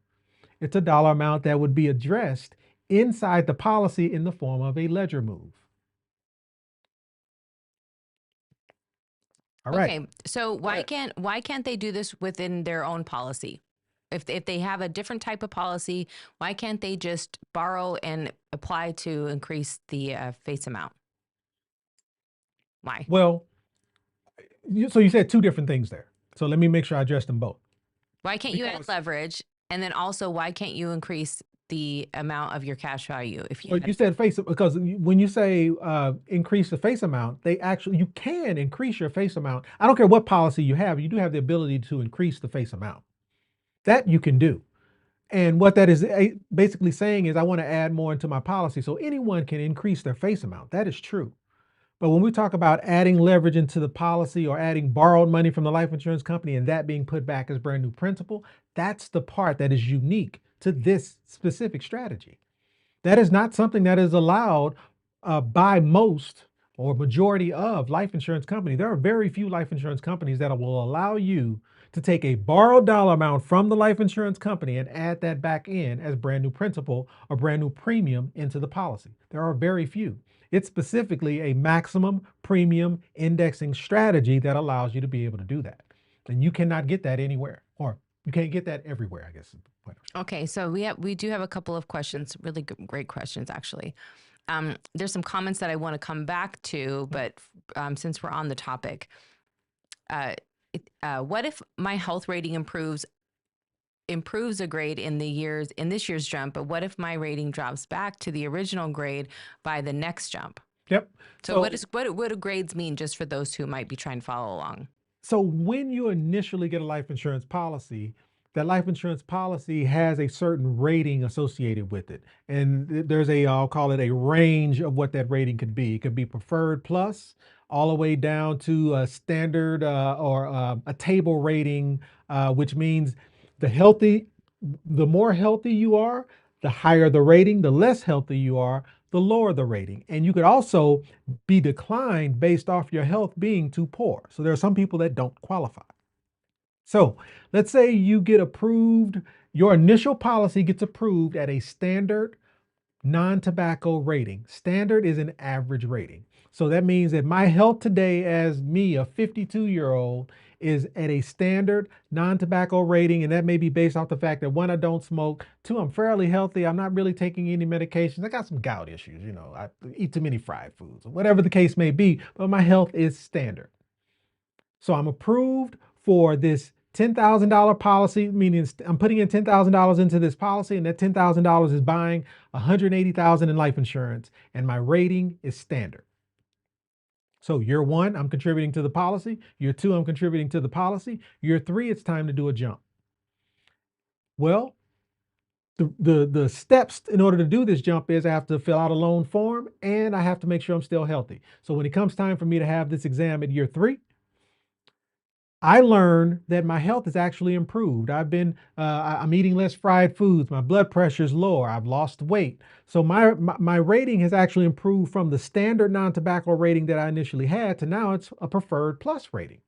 Speaker 2: It's a dollar amount that would be addressed inside the policy in the form of a ledger move. All right.
Speaker 4: Okay, so why can't they do this within their own policy? If they have a different type of policy, why can't they just borrow and apply to increase the face amount? Why?
Speaker 2: Well, so you said two different things there. So let me make sure I address them both.
Speaker 4: Why can't you add leverage? And then also, why can't you increase the amount of your cash value if you?
Speaker 2: Well, you said face, because when you say increase the face amount, you can increase your face amount. I don't care what policy you have, you do have the ability to increase the face amount. That you can do. And what that is basically saying is I want to add more into my policy. So anyone can increase their face amount. That is true. But when we talk about adding leverage into the policy or adding borrowed money from the life insurance company and that being put back as brand new principal, that's the part that is unique to this specific strategy. That is not something that is allowed by most or majority of life insurance companies. There are very few life insurance companies that will allow you to take a borrowed dollar amount from the life insurance company and add that back in as brand new principal or brand new premium into the policy. There are very few. It's specifically a maximum premium indexing strategy that allows you to be able to do that. And you cannot get that anywhere, or you can't get that everywhere, I guess is the point.
Speaker 4: Okay, so we do have a couple of questions, really great questions, actually. There's some comments that I want to come back to, but since we're on the topic, what if my health rating improves a grade in this year's jump, but what if my rating drops back to the original grade by the next jump?
Speaker 2: Yep.
Speaker 4: So what do grades mean, just for those who might be trying to follow along?
Speaker 2: So when you initially get a life insurance policy, that life insurance policy has a certain rating associated with it. And there's I'll call it a range of what that rating could be. It could be preferred plus, all the way down to a standard or a table rating, which means the more healthy you are, the higher the rating. The less healthy you are, the lower the rating. And you could also be declined based off your health being too poor. So there are some people that don't qualify. So let's say you get approved, your initial policy gets approved at a standard non-tobacco rating. Standard is an average rating. So that means that my health today, as me, a 52-year-old, is at a standard non-tobacco rating. And that may be based off the fact that, one, I don't smoke. Two, I'm fairly healthy. I'm not really taking any medications. I got some gout issues. I eat too many fried foods, or whatever the case may be, but my health is standard. So I'm approved for this $10,000 policy, meaning I'm putting in $10,000 into this policy, and that $10,000 is buying $180,000 in life insurance, and my rating is standard. So year one, I'm contributing to the policy. Year two, I'm contributing to the policy. Year three, it's time to do a jump. Well, the steps in order to do this jump is I have to fill out a loan form, and I have to make sure I'm still healthy. So when it comes time for me to have this exam at year three, I learned that my health has actually improved. I'm eating less fried foods. My blood pressure is lower. I've lost weight. So my rating has actually improved from the standard non-tobacco rating that I initially had to now it's a preferred plus rating.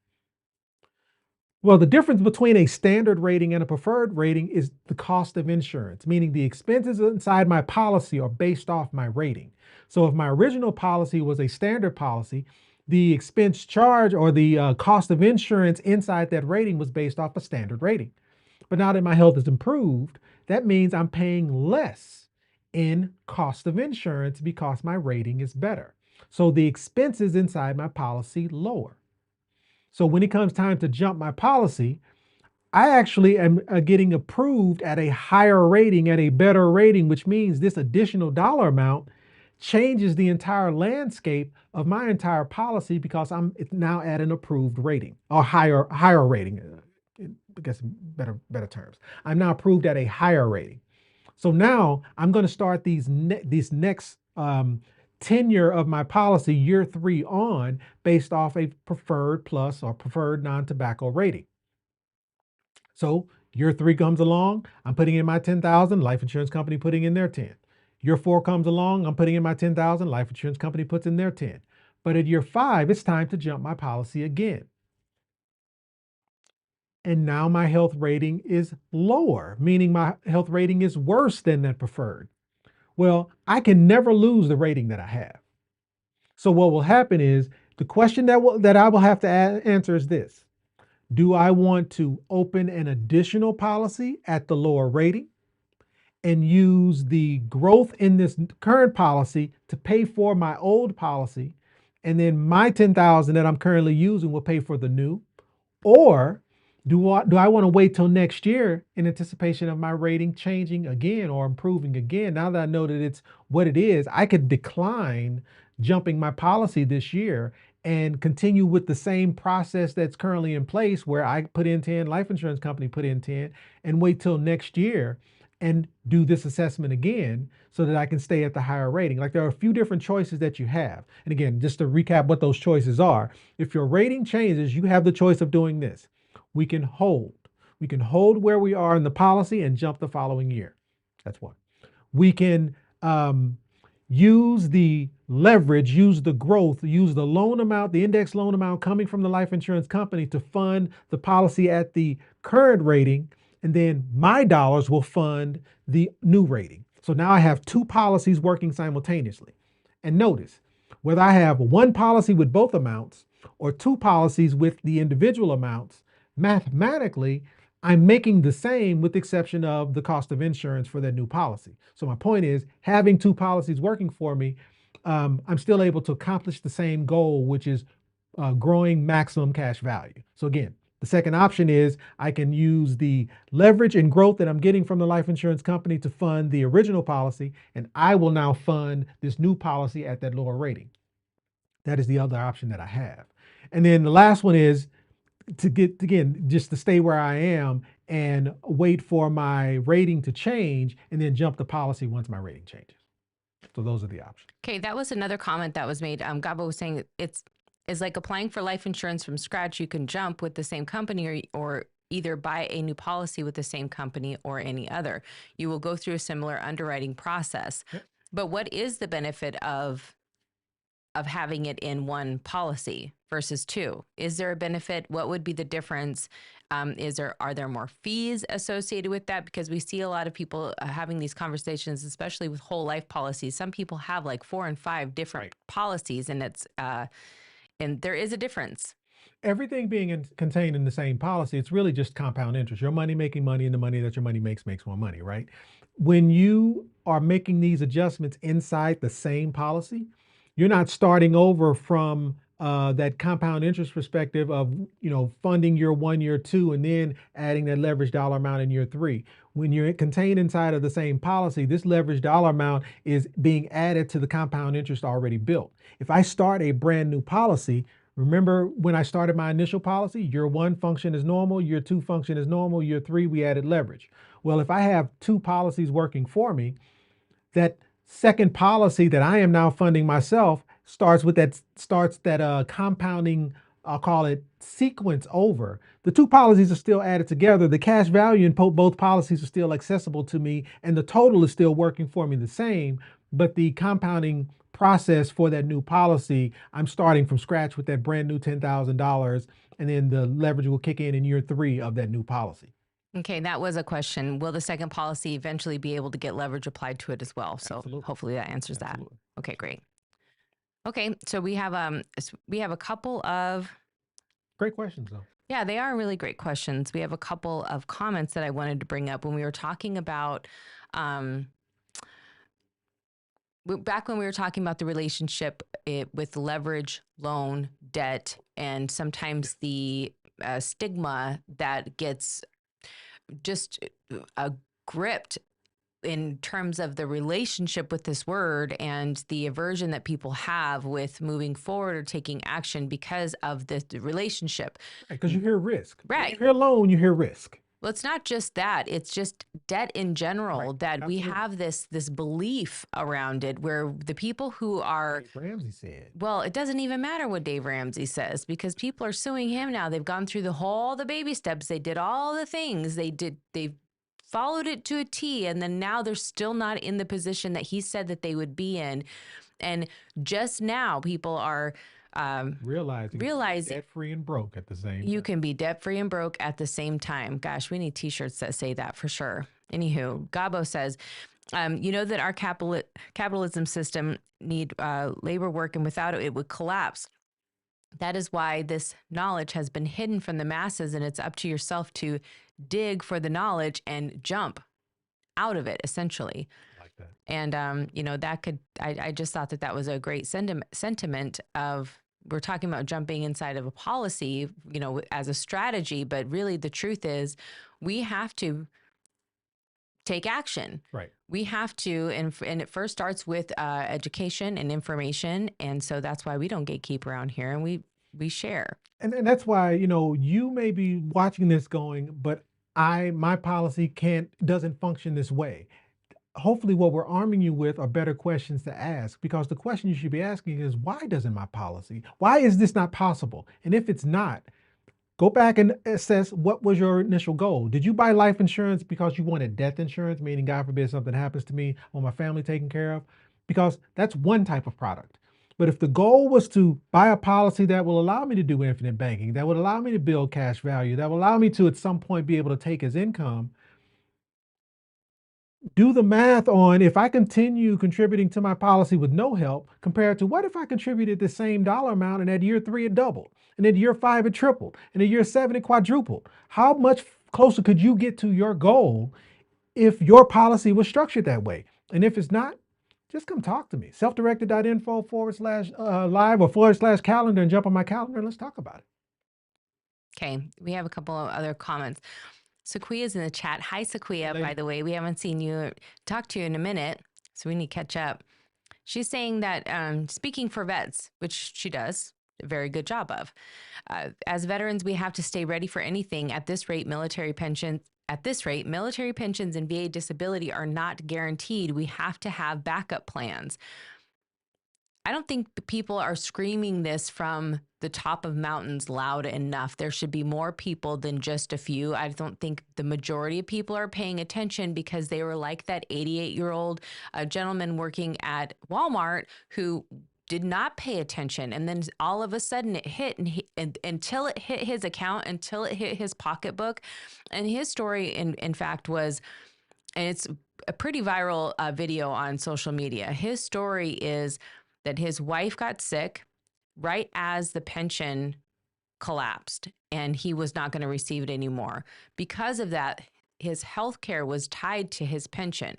Speaker 2: Well, the difference between a standard rating and a preferred rating is the cost of insurance, meaning the expenses inside my policy are based off my rating. So if my original policy was a standard policy, the expense charge or the cost of insurance inside that rating was based off a standard rating. But now that my health has improved, that means I'm paying less in cost of insurance because my rating is better. So the expenses inside my policy lower. So when it comes time to jump my policy, I actually am getting approved at a higher rating, at a better rating, which means this additional dollar amount changes the entire landscape of my entire policy because I'm now at an approved rating or higher rating. I guess better terms. I'm now approved at a higher rating. So now I'm going to start these next tenure of my policy, year three on, based off a preferred plus or preferred non-tobacco rating. So year three comes along, I'm putting in my 10,000, life insurance company putting in their 10. Year four comes along, I'm putting in my 10,000, life insurance company puts in their 10. But at year 5, it's time to jump my policy again. And now my health rating is lower, meaning my health rating is worse than that preferred. Well, I can never lose the rating that I have. So what will happen is the question that I will have to answer is this. Do I want to open an additional policy at the lower rating and use the growth in this current policy to pay for my old policy, and then my 10,000 that I'm currently using will pay for the new? Or do I want to wait till next year in anticipation of my rating changing again or improving again? Now that I know that it's what it is, I could decline jumping my policy this year and continue with the same process that's currently in place where I put in 10, life insurance company put in 10, and wait till next year and do this assessment again so that I can stay at the higher rating. Like, there are a few different choices that you have. And again, just to recap what those choices are, if your rating changes, you have the choice of doing this. We can hold. We can hold where we are in the policy and jump the following year. That's one. We can use the leverage, use the growth, use the loan amount, the index loan amount coming from the life insurance company to fund the policy at the current rating, and then my dollars will fund the new rating. So now I have two policies working simultaneously. And notice, whether I have one policy with both amounts or two policies with the individual amounts, mathematically, I'm making the same with the exception of the cost of insurance for that new policy. So my point is, having two policies working for me, I'm still able to accomplish the same goal, which is growing maximum cash value. So again, the second option is I can use the leverage and growth that I'm getting from the life insurance company to fund the original policy, and I will now fund this new policy at that lower rating. That is the other option that I have. And then the last one is to get, again, just to stay where I am and wait for my rating to change and then jump the policy once my rating changes. So those are the options.
Speaker 4: Okay, that was another comment that was made. Gabo was saying it's like applying for life insurance from scratch. You can jump with the same company or either buy a new policy with the same company or any other. You will go through a similar underwriting process.
Speaker 2: Yep.
Speaker 4: But what is the benefit of having it in one policy versus two? Is there a benefit? What would be the difference? Are there more fees associated with that? Because we see a lot of people having these conversations, especially with whole life policies. Some people have like 4 and 5 different policies, and it's and there is a difference.
Speaker 2: Everything being contained in the same policy, it's really just compound interest. Your money making money, and the money that your money makes more money, right? When you are making these adjustments inside the same policy, you're not starting over from that compound interest perspective of, funding year 1, year 2, and then adding that leverage dollar amount in year 3. When you're contained inside of the same policy, this leverage dollar amount is being added to the compound interest already built. If I start a brand new policy, remember when I started my initial policy, year 1 function is normal, year 2 function is normal, year 3 we added leverage. Well, if I have two policies working for me, that second policy that I am now funding myself starts that compounding, I'll call it, sequence over. The two policies are still added together. The cash value in both policies are still accessible to me, and the total is still working for me the same. But the compounding process for that new policy, I'm starting from scratch with that brand new $10,000, and then the leverage will kick in year 3 of that new policy.
Speaker 4: Okay, that was a question. Will the second policy eventually be able to get leverage applied to it as well? So
Speaker 2: Absolutely.
Speaker 4: hopefully that answers
Speaker 2: Absolutely.
Speaker 4: that. Okay, great. Okay, so we have a couple of
Speaker 2: Great questions, though.
Speaker 4: Yeah, they are really great questions. We have a couple of comments that I wanted to bring up when we were talking about back when we were talking about the relationship with leverage, loan, debt, and sometimes the stigma that gets just gripped in terms of the relationship with this word and the aversion that people have with moving forward or taking action because of the relationship.
Speaker 2: Because you hear risk.
Speaker 4: Right.
Speaker 2: You hear loan, you hear risk.
Speaker 4: Well, it's not just that. It's just debt in general,
Speaker 2: Right.
Speaker 4: that
Speaker 2: Absolutely.
Speaker 4: we have this belief around it where the people who are,
Speaker 2: Dave Ramsey said.
Speaker 4: well, it doesn't even matter what Dave Ramsey says because people are suing him now. They've gone through all the baby steps. They did all the things. They've followed it to a T, and then now they're still not in the position that he said that they would be in. And just now people are
Speaker 2: Realizing
Speaker 4: realize
Speaker 2: debt free and broke at the same
Speaker 4: you
Speaker 2: time.
Speaker 4: can be debt free and broke at the same time. Gosh, we need t-shirts that say that for sure. Anywho, Gabo says, you know that our capitalism system need labor work, and without it, it would collapse. That is why this knowledge has been hidden from the masses, and it's up to yourself to dig for the knowledge and jump out of it, essentially.
Speaker 2: Like that.
Speaker 4: And, you know, that could, I just thought that that was a great sentiment of, we're talking about jumping inside of a policy, you know, as a strategy, but really the truth is we have to take action.
Speaker 2: Right.
Speaker 4: We have to, and it first starts with education and information. And so that's why we don't gatekeep around here, and we share.
Speaker 2: And that's why, you know, you may be watching this going, but my policy doesn't function this way. Hopefully what we're arming you with are better questions to ask, because the question you should be asking is, why doesn't my policy, why is this not possible? And if it's not, go back and assess, what was your initial goal? Did you buy life insurance because you wanted death insurance, meaning God forbid something happens to me or my family taken care of? Because that's one type of product. But if the goal was to buy a policy that will allow me to do infinite banking, that would allow me to build cash value, that will allow me to at some point be able to take as income, do the math on, if I continue contributing to my policy with no help, compared to what if I contributed the same dollar amount and at year 3 it doubled, and at year 5 it tripled, and at year 7 it quadrupled? How much closer could you get to your goal if your policy was structured that way? And if it's not, just come talk to me. selfdirected.info/live or /calendar, and jump on my calendar and let's talk about it.
Speaker 4: Okay, we have a couple of other comments. Sequia's in the chat. Hi, Sequia,
Speaker 2: Hey,
Speaker 4: by the way. We haven't seen you, talk to you in a minute, so we need to catch up. She's saying that speaking for vets, which she does a very good job of, as veterans, we have to stay ready for anything. At this rate, military pensions and VA disability are not guaranteed. We have to have backup plans. I don't think the people are screaming this from the top of mountains loud enough. There should be more people than just a few. I don't think the majority of people are paying attention, because they were like that 88-year-old gentleman working at Walmart who did not pay attention. And then all of a sudden it hit, and until it hit his account, until it hit his pocketbook. And his story, in fact, was, and it's a pretty viral video on social media. His story is that his wife got sick right as the pension collapsed, and he was not going to receive it anymore. Because of that, his health care was tied to his pension.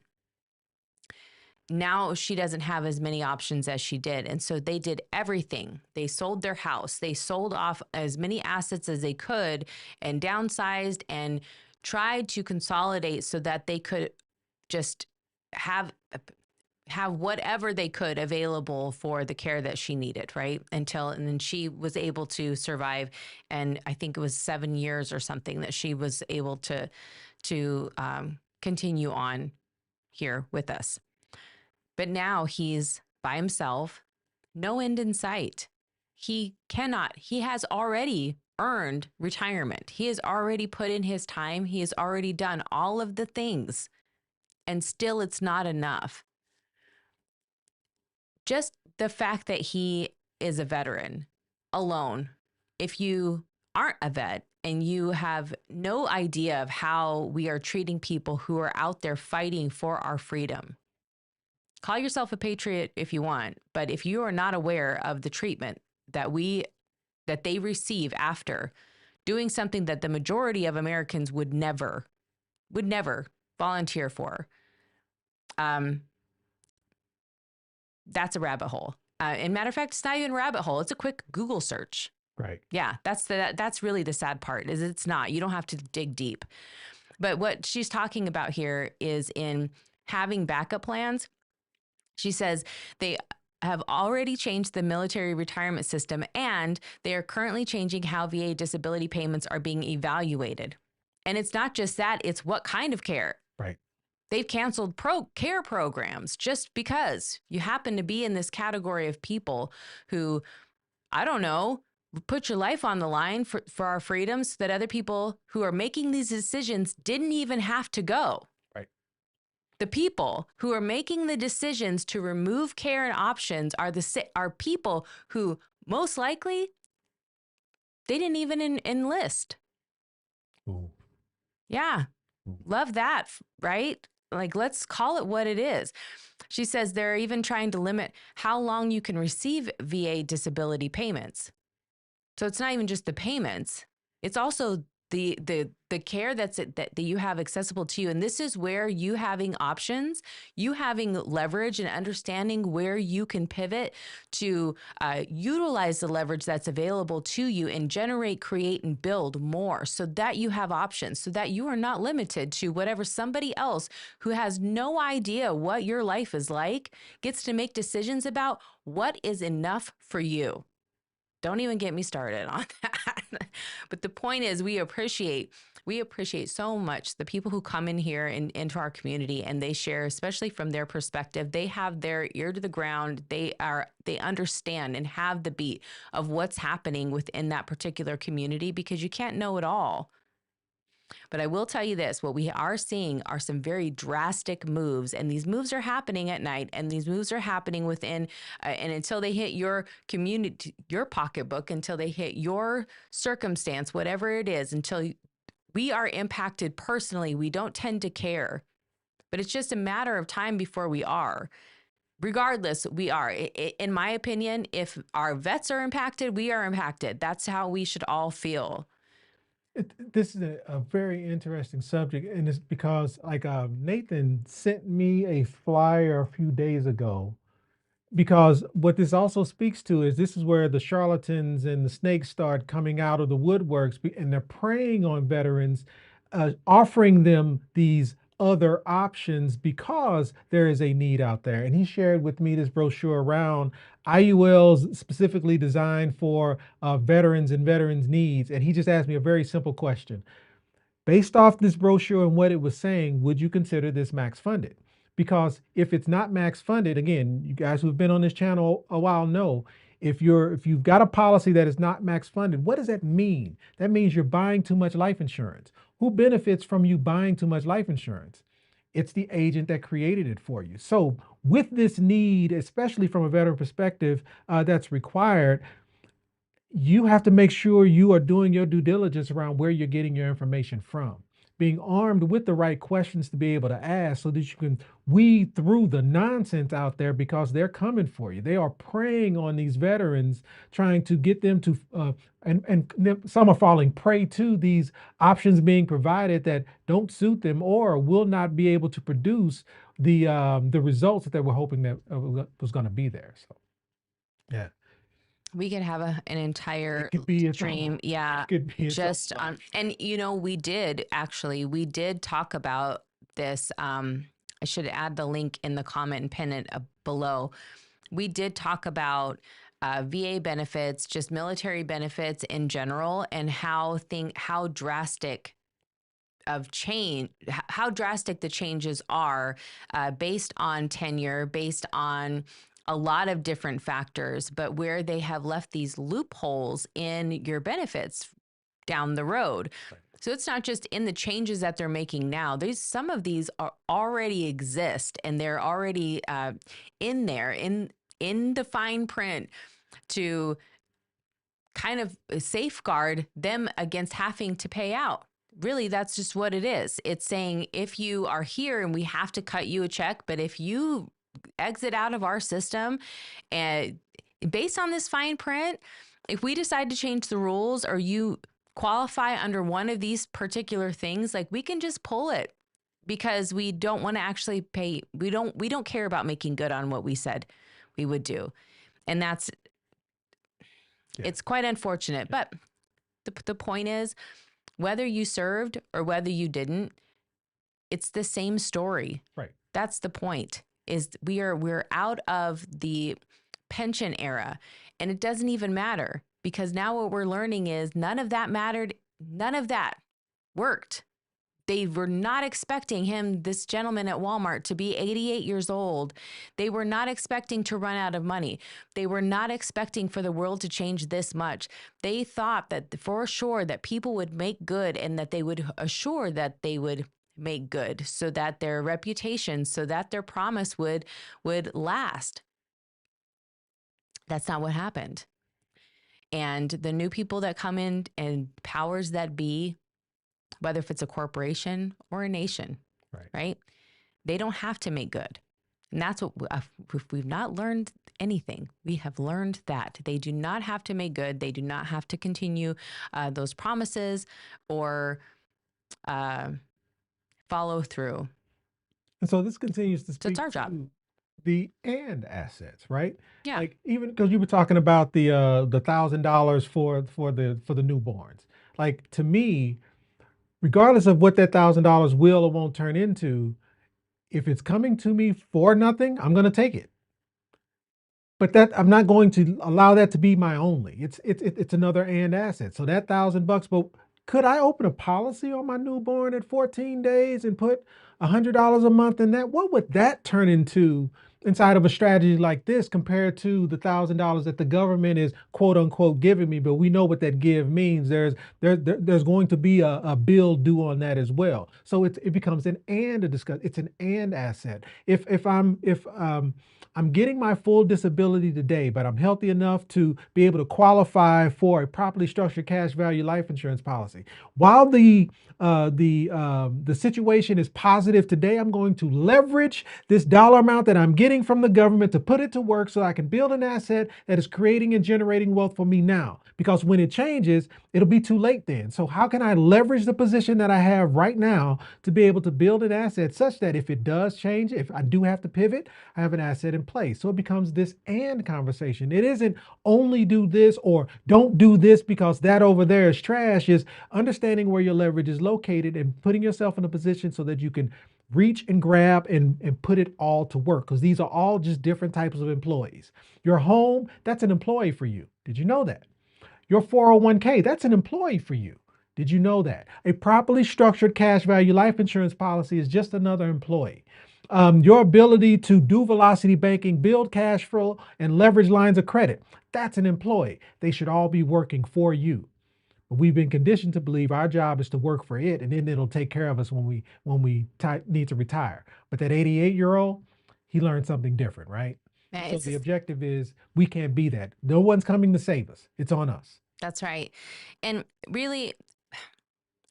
Speaker 4: Now she doesn't have as many options as she did. And so they did everything. They sold their house. They sold off as many assets as they could and downsized and tried to consolidate so that they could just have whatever they could available for the care that she needed, right? And then she was able to survive. And I think it was 7 years or something that she was able to continue on here with us. But now he's by himself, no end in sight. He has already earned retirement. He has already put in his time. He has already done all of the things, and still it's not enough. Just the fact that he is a veteran alone, if you aren't a vet and you have no idea of how we are treating people who are out there fighting for our freedom, call yourself a patriot if you want, but if you are not aware of the treatment that they receive after doing something that the majority of Americans would never volunteer for, that's a rabbit hole. And matter of fact, it's not even a rabbit hole. It's a quick Google search.
Speaker 2: Right.
Speaker 4: Yeah, that's really the sad part, is it's not. You don't have to dig deep. But what she's talking about here is in having backup plans. She says they have already changed the military retirement system, and they are currently changing how VA disability payments are being evaluated. And it's not just that, it's what kind of care.
Speaker 2: Right.
Speaker 4: They've canceled care programs just because you happen to be in this category of people who, I don't know, put your life on the line for our freedoms, so that other people who are making these decisions didn't even have to go.
Speaker 2: Right.
Speaker 4: The people who are making the decisions to remove care and options are people who most likely they didn't even enlist.
Speaker 2: Ooh.
Speaker 4: Yeah.
Speaker 2: Ooh.
Speaker 4: Love that, right? Like, let's call it what it is. She says they're even trying to limit how long you can receive VA disability payments. So it's not even just the payments, it's also the care that you have accessible to you. And this is where you having options, you having leverage and understanding where you can pivot to utilize the leverage that's available to you and generate, create, and build more so that you have options, so that you are not limited to whatever somebody else who has no idea what your life is like gets to make decisions about what is enough for you. Don't even get me started on that. But the point is, we appreciate so much the people who come in here and into our community and they share, especially from their perspective. They have their ear to the ground. They understand and have the beat of what's happening within that particular community, because you can't know it all. But I will tell you this, what we are seeing are some very drastic moves, and these moves are happening at night, and these moves are happening within, and until they hit your community, your pocketbook, until they hit your circumstance, whatever it is, we are impacted personally, we don't tend to care. But it's just a matter of time before we are. Regardless, we are. In my opinion, if our vets are impacted, we are impacted. That's how we should all feel.
Speaker 2: This is a very interesting subject, and it's because like Nathan sent me a flyer a few days ago, because what this also speaks to is this is where the charlatans and the snakes start coming out of the woodworks, and they're preying on veterans, offering them these other options because there is a need out there. And he shared with me this brochure around IULs specifically designed for veterans and veterans needs. And he just asked me a very simple question. Based off this brochure and what it was saying, would you consider this max funded? Because if it's not max funded, again, you guys who've been on this channel a while know, if you've got a policy that is not max funded, what does that mean? That means you're buying too much life insurance. Who benefits from you buying too much life insurance? It's the agent that created it for you. So with this need, especially from a veteran perspective, that's required, you have to make sure you are doing your due diligence around where you're getting your information from, being armed with the right questions to be able to ask so that you can weed through the nonsense out there, because they're coming for you. They are preying on these veterans, trying to get them to, and some are falling prey to these options being provided that don't suit them or will not be able to produce the results that they were hoping that was going to be there. So, yeah.
Speaker 4: We could have an entire
Speaker 2: It could be its
Speaker 4: stream.
Speaker 2: own.
Speaker 4: Yeah.
Speaker 2: It could be its
Speaker 4: Just
Speaker 2: own
Speaker 4: on,
Speaker 2: live
Speaker 4: and we did talk about this. I should add the link in the comment and pin it below. We did talk about VA benefits, just military benefits in general, and how drastic the changes are based on tenure, based on a lot of different factors, but where they have left these loopholes in your benefits down the road.
Speaker 2: Right.
Speaker 4: So it's not just in the changes that they're making now. Some of these already exist, and they're already in there in the fine print to kind of safeguard them against having to pay out. Really, that's just what it is. It's saying, if you are here and we have to cut you a check, but if you exit out of our system and based on this fine print, if we decide to change the rules or you qualify under one of these particular things, like, we can just pull it because we don't want to actually pay. We don't care about making good on what we said we would do. And it's quite unfortunate. But the point is, whether you served or whether you didn't, it's the same story.
Speaker 2: Right.
Speaker 4: That's the point, is we're out of the pension era, and it doesn't even matter, because now what we're learning is none of that mattered. None of that worked. They were not expecting this gentleman at Walmart, to be 88 years old. They were not expecting to run out of money. They were not expecting for the world to change this much. They thought that for sure that people would make good, and that they would assure that they would make good, so that their reputation, so that their promise would last. That's not what happened. And the new people that come in and powers that be, whether if it's a corporation or a nation, right? They don't have to make good. And that's what, if we've not learned anything, we have learned that they do not have to make good. They do not have to continue those promises or follow through.
Speaker 2: And so this continues to
Speaker 4: So it's
Speaker 2: speak
Speaker 4: our job.
Speaker 2: to the and assets, right?
Speaker 4: Yeah.
Speaker 2: Like even because you were talking about the $1,000 for the newborns. Like to me, regardless of what that $1,000 will or won't turn into, if it's coming to me for nothing, I'm going to take it. But that I'm not going to allow that to be my only. It's another and asset. So that $1,000, but could I open a policy on my newborn at 14 days and put $100 a month in that? What would that turn into inside of a strategy like this compared to the $1,000 that the government is quote unquote giving me? But we know what that give means. There's going to be a bill due on that as well. So it becomes an and a discuss. It's an and asset. If I'm getting my full disability today, but I'm healthy enough to be able to qualify for a properly structured cash value life insurance policy. While the situation is positive today, I'm going to leverage this dollar amount that I'm getting from the government to put it to work so I can build an asset that is creating and generating wealth for me now. Because when it changes, it'll be too late then. So how can I leverage the position that I have right now to be able to build an asset such that if it does change, if I do have to pivot, I have an asset in place. So it becomes this and conversation. It isn't only do this or don't do this because that over there is trash. Is understanding where your leverage is located and putting yourself in a position so that you can reach and grab and put it all to work, because these are all just different types of employees. Your home, that's an employee for you. Did you know that? Your 401k, that's an employee for you. Did you know that? A properly structured cash value life insurance policy is just another employee. Your ability to do velocity banking, build cash flow, and leverage lines of credit, that's an employee. They should all be working for you. But we've been conditioned to believe our job is to work for it, and then it'll take care of us when we need to retire. But that 88-year-old, he learned something different, right?
Speaker 4: Yeah,
Speaker 2: So the objective is we can't be that. No one's coming to save us. It's on us.
Speaker 4: That's right. And really,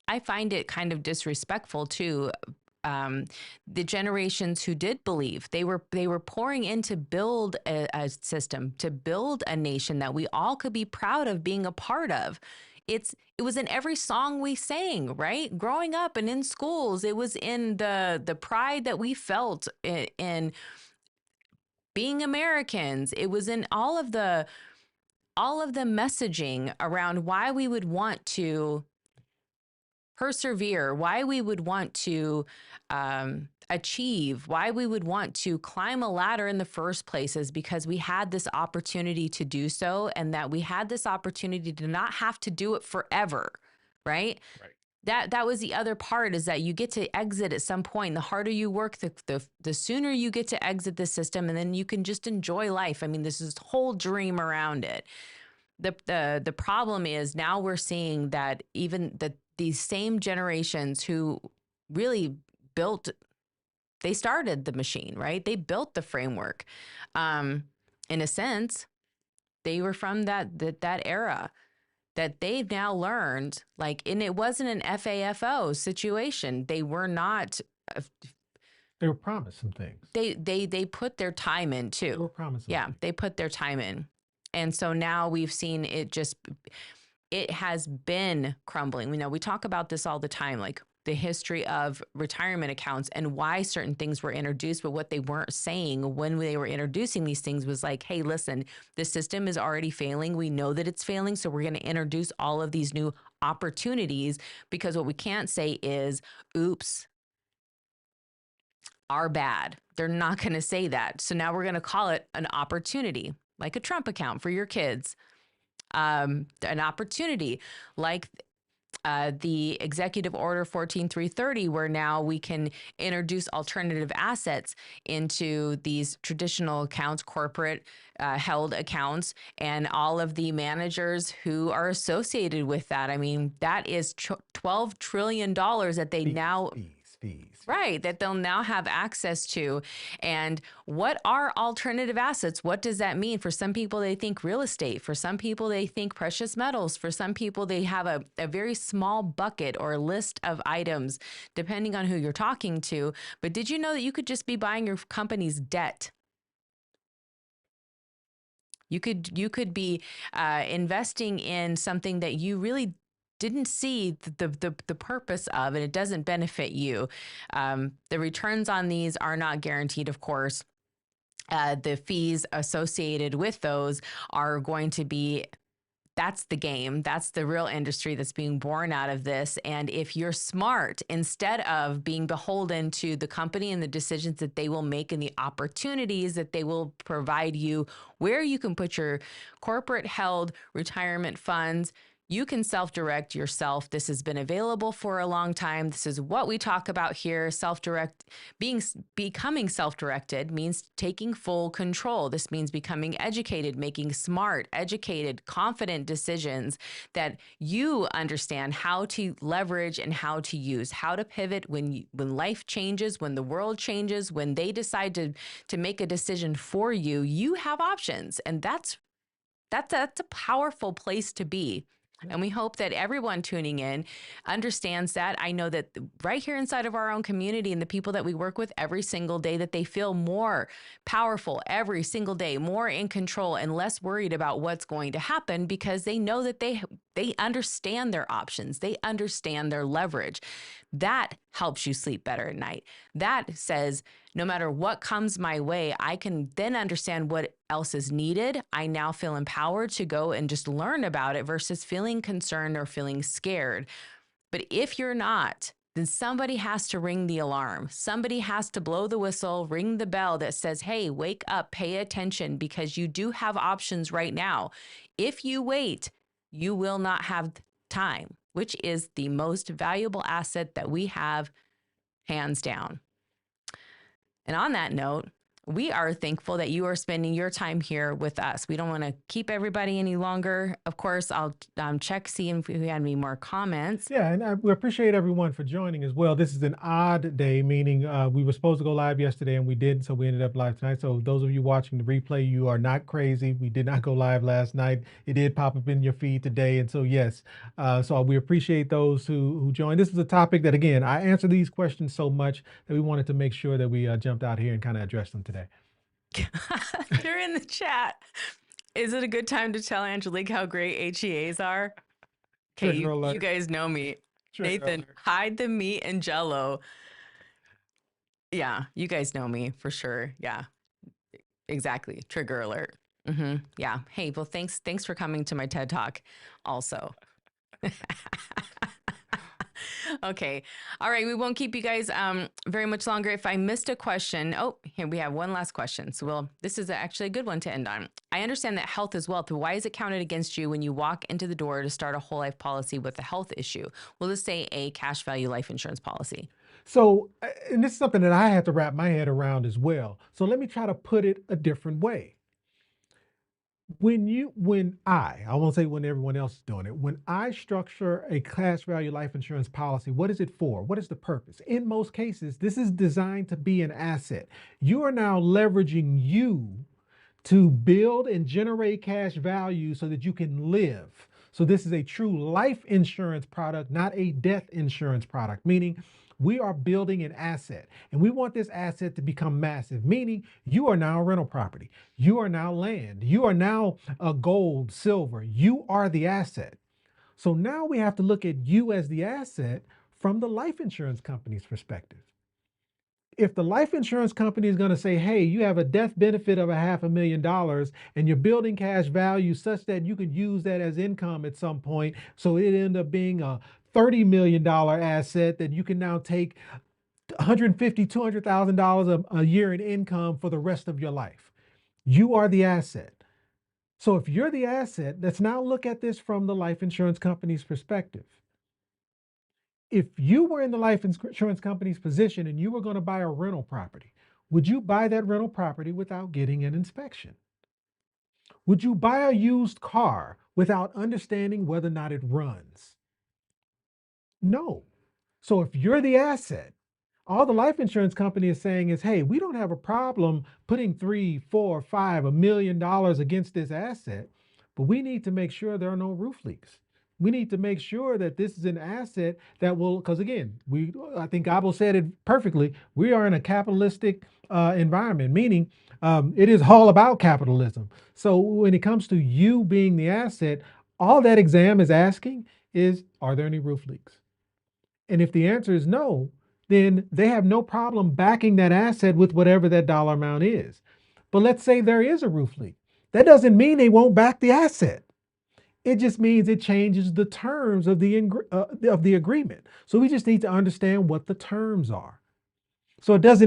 Speaker 4: I find it kind of disrespectful to the generations who did believe they were pouring in to build a system, to build a nation that we all could be proud of being a part of. It was in every song we sang, right? Growing up and in schools, it was in the pride that we felt in being Americans. It was in all of the messaging around why we would want to persevere, why we would want to achieve, why we would want to climb a ladder in the first place, is because we had this opportunity to do so, and that we had this opportunity to not have to do it forever, right?
Speaker 2: Right.
Speaker 4: That was the other part, is that you get to exit at some point. The harder you work, the sooner you get to exit the system, and then you can just enjoy life. I mean, this is whole dream around it. The problem is now we're seeing that even these same generations who really they started the machine, right? They built the framework. In a sense, they were from that era, that they've now learned, and it wasn't an FAFO situation. They were not.
Speaker 2: They were promised some things.
Speaker 4: They put their time in too.
Speaker 2: They were promised.
Speaker 4: Yeah, they put their time in. And so now we've seen it has been crumbling. We talk about this all the time, like the history of retirement accounts and why certain things were introduced, but what they weren't saying when they were introducing these things was like, hey, listen, the system is already failing. We know that it's failing. So we're going to introduce all of these new opportunities, because what we can't say is, oops, our bad. They're not going to say that. So now we're going to call it an opportunity, like a Trump account for your kids. An opportunity like the Executive Order 14330, where now we can introduce alternative assets into these traditional accounts, corporate held accounts, and all of the managers who are associated with that. I mean, that is $12 trillion that they
Speaker 2: fees.
Speaker 4: Right, that they'll now have access to. And what are alternative assets? What does that mean? For some people, they think real estate. For some people, they think precious metals. For some people, they have a very small bucket or list of items, depending on who you're talking to. But did you know that you could just be buying your company's debt? You could be investing in something that you really didn't see the purpose of, and it doesn't benefit you. The returns on these are not guaranteed, of course. The fees associated with those are going to be, that's the game. That's the real industry that's being born out of this. And if you're smart, instead of being beholden to the company and the decisions that they will make and the opportunities that they will provide you, where you can put your corporate held retirement funds, you can self-direct yourself. This has been available for a long time. This is what we talk about here. Becoming self-directed means taking full control. This means becoming educated, making smart, educated, confident decisions that you understand how to leverage and how to use, how to pivot when life changes, when the world changes, when they decide to make a decision for you. You have options, and that's a powerful place to be. And we hope that everyone tuning in understands that. I know that right here inside of our own community and the people that we work with every single day, that they feel more powerful every single day, more in control and less worried about what's going to happen, because they know that they understand their options. They understand their leverage. That helps you sleep better at night. That says, no matter what comes my way, I can then understand what else is needed. I now feel empowered to go and just learn about it versus feeling concerned or feeling scared. But if you're not, then somebody has to ring the alarm. Somebody has to blow the whistle, ring the bell that says, hey, wake up, pay attention, because you do have options right now. If you wait, you will not have time, which is the most valuable asset that we have, hands down. And on that note, we are thankful that you are spending your time here with us. We don't want to keep everybody any longer. Of course, I'll check, see if we had any more comments.
Speaker 2: Yeah, and we appreciate everyone for joining as well. This is an odd day, meaning we were supposed to go live yesterday and we didn't, so we ended up live tonight. So those of you watching the replay, you are not crazy. We did not go live last night. It did pop up in your feed today, and so yes, so we appreciate those who joined. This is a topic that, again, I answer these questions so much that we wanted to make sure that we jumped out here and kind of addressed them today.
Speaker 4: They're in the chat. Is it a good time to tell Angelique how great HEAs are? Okay, you guys know me. Nathan, hide the meat and Jell-O. Yeah, you guys know me for sure. Yeah, exactly. Trigger alert. Yeah. Hey, well, thanks for coming to my TED Talk also. Okay. All right. We won't keep you guys very much longer. If I missed a question, here we have one last question. So this is actually a good one to end on. I understand that health is wealth, but why is it counted against you when you walk into the door to start a whole life policy with a health issue? Will this say a cash value life insurance policy?
Speaker 2: So, and this is something that I had to wrap my head around as well. So let me try to put it a different way. When I won't say when everyone else is doing it, when I structure a cash value life insurance policy, what is it for? What is the purpose? In most cases, this is designed to be an asset. You are now leveraging you to build and generate cash value so that you can live. So this is a true life insurance product, not a death insurance product, meaning we are building an asset and we want this asset to become massive, meaning you are now a rental property. You are now land. You are now a gold, silver. You are the asset. So now we have to look at you as the asset from the life insurance company's perspective. If the life insurance company is going to say, hey, you have a death benefit of $500,000 and you're building cash value such that you could use that as income at some point, so it end up being a $30 million asset that you can now take $150,000, $200,000 a year in income for the rest of your life. You are the asset. So if you're the asset, let's now look at this from the life insurance company's perspective. If you were in the life insurance company's position and you were going to buy a rental property, would you buy that rental property without getting an inspection? Would you buy a used car without understanding whether or not it runs? No. So if you're the asset, All the life insurance company is saying is, hey, we don't have a problem putting 3, 4, 5, $1 million against this asset, but we need to make sure there are no roof leaks. We need to make sure that this is an asset that will, because again, I think Gabo said it perfectly. We are in a capitalistic environment, meaning it is all about capitalism. So when it comes to you being the asset, all that exam is asking is, are there any roof leaks? And if the answer is no, then they have no problem backing that asset with whatever that dollar amount is. But let's say there is a roof leak. That doesn't mean they won't back the asset. It just means it changes the terms of the agreement. So we just need to understand what the terms are. So it does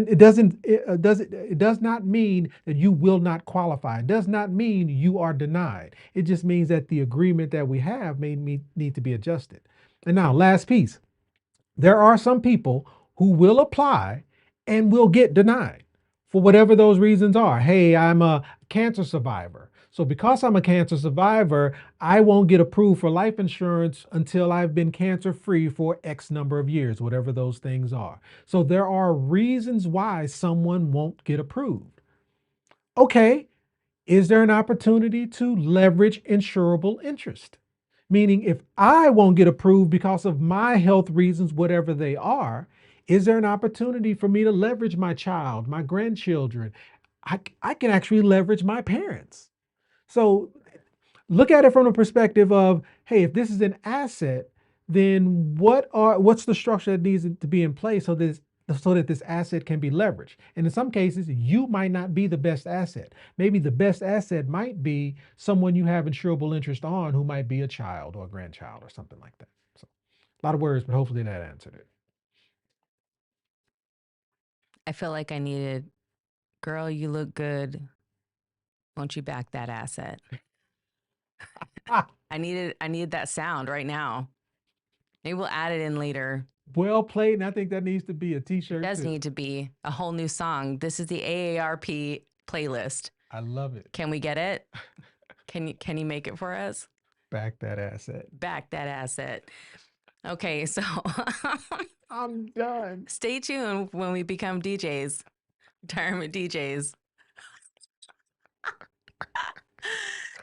Speaker 2: not mean that you will not qualify. It does not mean you are denied. It just means that the agreement that we have may need to be adjusted. And now, last piece. There are some people who will apply and will get denied for whatever those reasons are. Hey, I'm a cancer survivor. So because I'm a cancer survivor, I won't get approved for life insurance until I've been cancer free for X number of years, whatever those things are. So there are reasons why someone won't get approved. Okay, is there an opportunity to leverage insurable interest? Meaning, if I won't get approved because of my health reasons, whatever they are, is there an opportunity for me to leverage my child, my grandchildren? I can actually leverage my parents. So look at it from the perspective of, hey, if this is an asset, then what's the structure that needs to be in place so that this asset can be leveraged? And in some cases, you might not be the best asset. Maybe the best asset might be someone you have insurable interest on who might be a child or a grandchild or something like that. So a lot of words, but hopefully that answered it.
Speaker 4: I feel like I needed, girl, you look good. Won't you back that asset? I needed that sound right now. Maybe we'll add it in later.
Speaker 2: Well played, and I think that needs to be a t-shirt.
Speaker 4: It does
Speaker 2: too.
Speaker 4: need to be a whole new song. This is the AARP playlist.
Speaker 2: I love it.
Speaker 4: Can we get it? Can you make it for us?
Speaker 2: Back that asset.
Speaker 4: Back that asset. Okay, so
Speaker 2: I'm done.
Speaker 4: stay tuned when we become DJs, retirement DJs.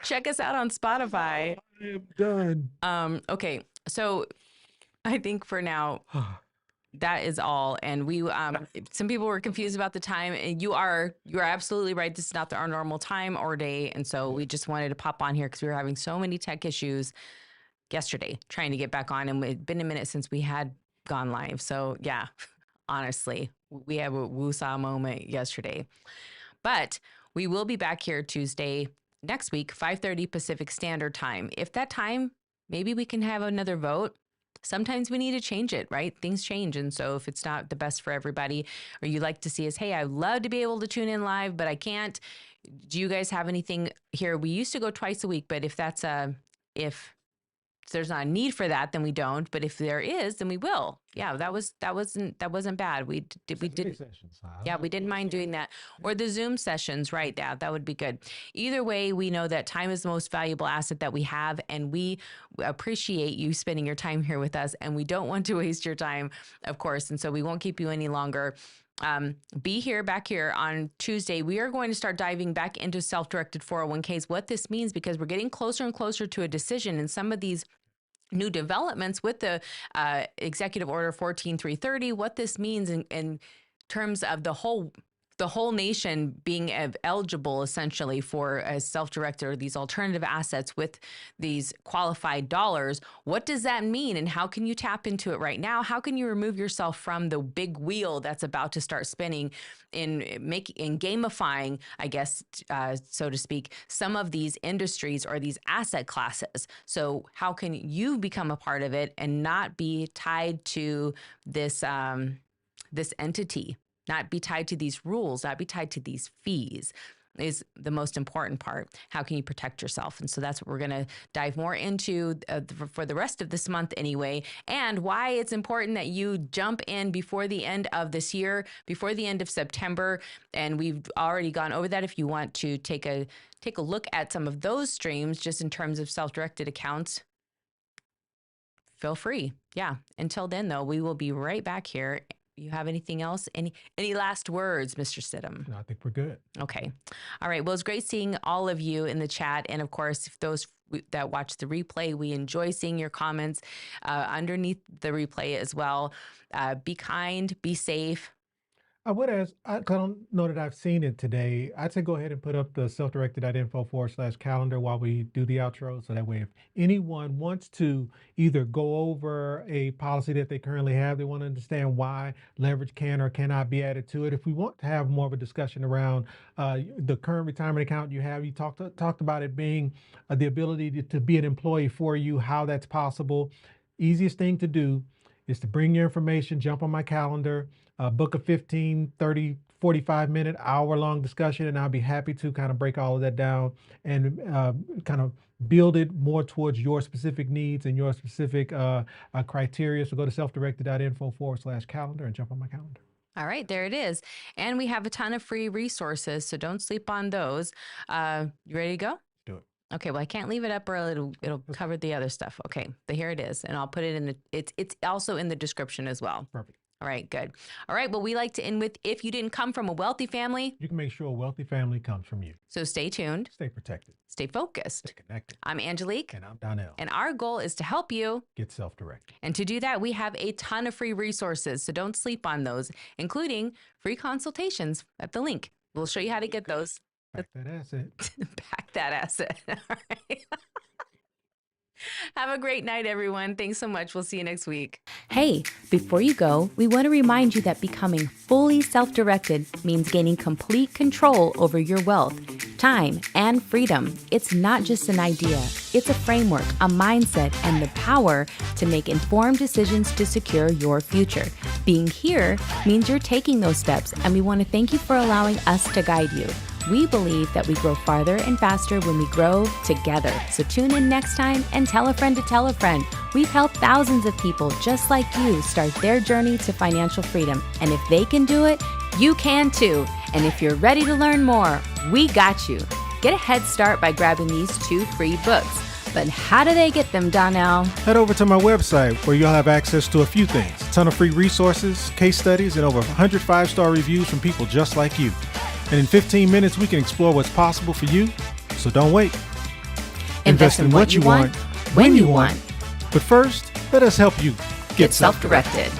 Speaker 4: Check us out on Spotify.
Speaker 2: I am done.
Speaker 4: Okay, so I think for now that is all. And we some people were confused about the time, and you are absolutely right. This is not our normal time or day, and so we just wanted to pop on here because we were having so many tech issues yesterday trying to get back on, and it's been a minute since we had gone live. So yeah, honestly, we have a woosah moment yesterday, but we will be back here Tuesday next week, 5:30 Pacific Standard Time. If that time, maybe we can have another vote. Sometimes we need to change it, right? Things change. And so if it's not the best for everybody, or you like to see us, hey, I'd love to be able to tune in live, but I can't. Do you guys have anything here? We used to go twice a week, but if there's not a need for that, then we don't. But if there is, then we will. Yeah, that wasn't bad. We did. Yeah, we didn't mind doing that. Or the Zoom sessions, right? Yeah, that would be good. Either way, we know that time is the most valuable asset that we have, and we appreciate you spending your time here with us, and we don't want to waste your time, of course. And so we won't keep you any longer. Be back here on Tuesday. We are going to start diving back into self-directed 401ks, what this means, because we're getting closer and closer to a decision, and some of these new developments with the Executive Order 14330, what this means in terms of the whole nation being eligible essentially for a self-directed or these alternative assets with these qualified dollars. What does that mean, and how can you tap into it right now? How can you remove yourself from the big wheel that's about to start spinning in gamifying, I guess, so to speak, some of these industries or these asset classes? So how can you become a part of it and not be tied to this this entity? Not be tied to these rules, not be tied to these fees is the most important part. How can you protect yourself? And so that's what we're going to dive more into for the rest of this month anyway, and why it's important that you jump in before the end of this year, before the end of September. And we've already gone over that. If you want to take a look at some of those streams just in terms of self-directed accounts, feel free. Yeah. Until then, though, we will be right back here you have anything else? Any last words, Mr. Stidham?
Speaker 2: No, I think we're good.
Speaker 4: Okay. All right. Well, it's great seeing all of you in the chat. And of course, if those that watch the replay, we enjoy seeing your comments underneath the replay as well. Be kind, be safe.
Speaker 2: I would ask, I don't know that I've seen it today. I'd say go ahead and put up the selfdirected.info/calendar while we do the outro. So that way, if anyone wants to either go over a policy that they currently have, they want to understand why leverage can or cannot be added to it. If we want to have more of a discussion around the current retirement account you have, you talked about it being the ability to be an employee for you, how that's possible. Easiest thing to do is to bring your information, jump on my calendar, book a 15, 30, 45-minute, hour-long discussion, and I'll be happy to kind of break all of that down and kind of build it more towards your specific needs and your specific criteria. So go to selfdirected.info/calendar and jump on my calendar.
Speaker 4: All right, there it is. And we have a ton of free resources, so don't sleep on those. You ready to go?
Speaker 2: Do it.
Speaker 4: Okay, well, I can't leave it up or it'll cover the other stuff. Okay, but here it is. And I'll put it in it's also in the description as well.
Speaker 2: Perfect.
Speaker 4: All right, good. All right, well, we like to end with, if you didn't come from a wealthy family,
Speaker 2: you can make sure a wealthy family comes from you.
Speaker 4: So stay tuned.
Speaker 2: Stay protected.
Speaker 4: Stay focused.
Speaker 2: Stay connected.
Speaker 4: I'm Angelique.
Speaker 2: And I'm Donnell.
Speaker 4: And our goal is to help you
Speaker 2: get self-directed.
Speaker 4: And to do that, we have a ton of free resources, so don't sleep on those, including free consultations at the link. We'll show you how to get those.
Speaker 2: Back that asset.
Speaker 4: Back that asset. All right. Have a great night, everyone. Thanks so much. We'll see you next week.
Speaker 3: Hey, before you go, we want to remind you that becoming fully self-directed means gaining complete control over your wealth, time, and freedom. It's not just an idea. It's a framework, a mindset, and the power to make informed decisions to secure your future. Being here means you're taking those steps, and we want to thank you for allowing us to guide you. We believe that we grow farther and faster when we grow together. So tune in next time and tell a friend to tell a friend. We've helped thousands of people just like you start their journey to financial freedom. And if they can do it, you can too. And if you're ready to learn more, we got you. Get a head start by grabbing these 2 free books. But how do they get them, Donnell?
Speaker 2: Head over to my website where you'll have access to a few things. A ton of free resources, case studies, and over 100 5-star reviews from people just like you. And in 15 minutes, we can explore what's possible for you. So don't wait.
Speaker 3: Invest in what you want, when you want.
Speaker 2: But first, let us help you get
Speaker 3: self-directed.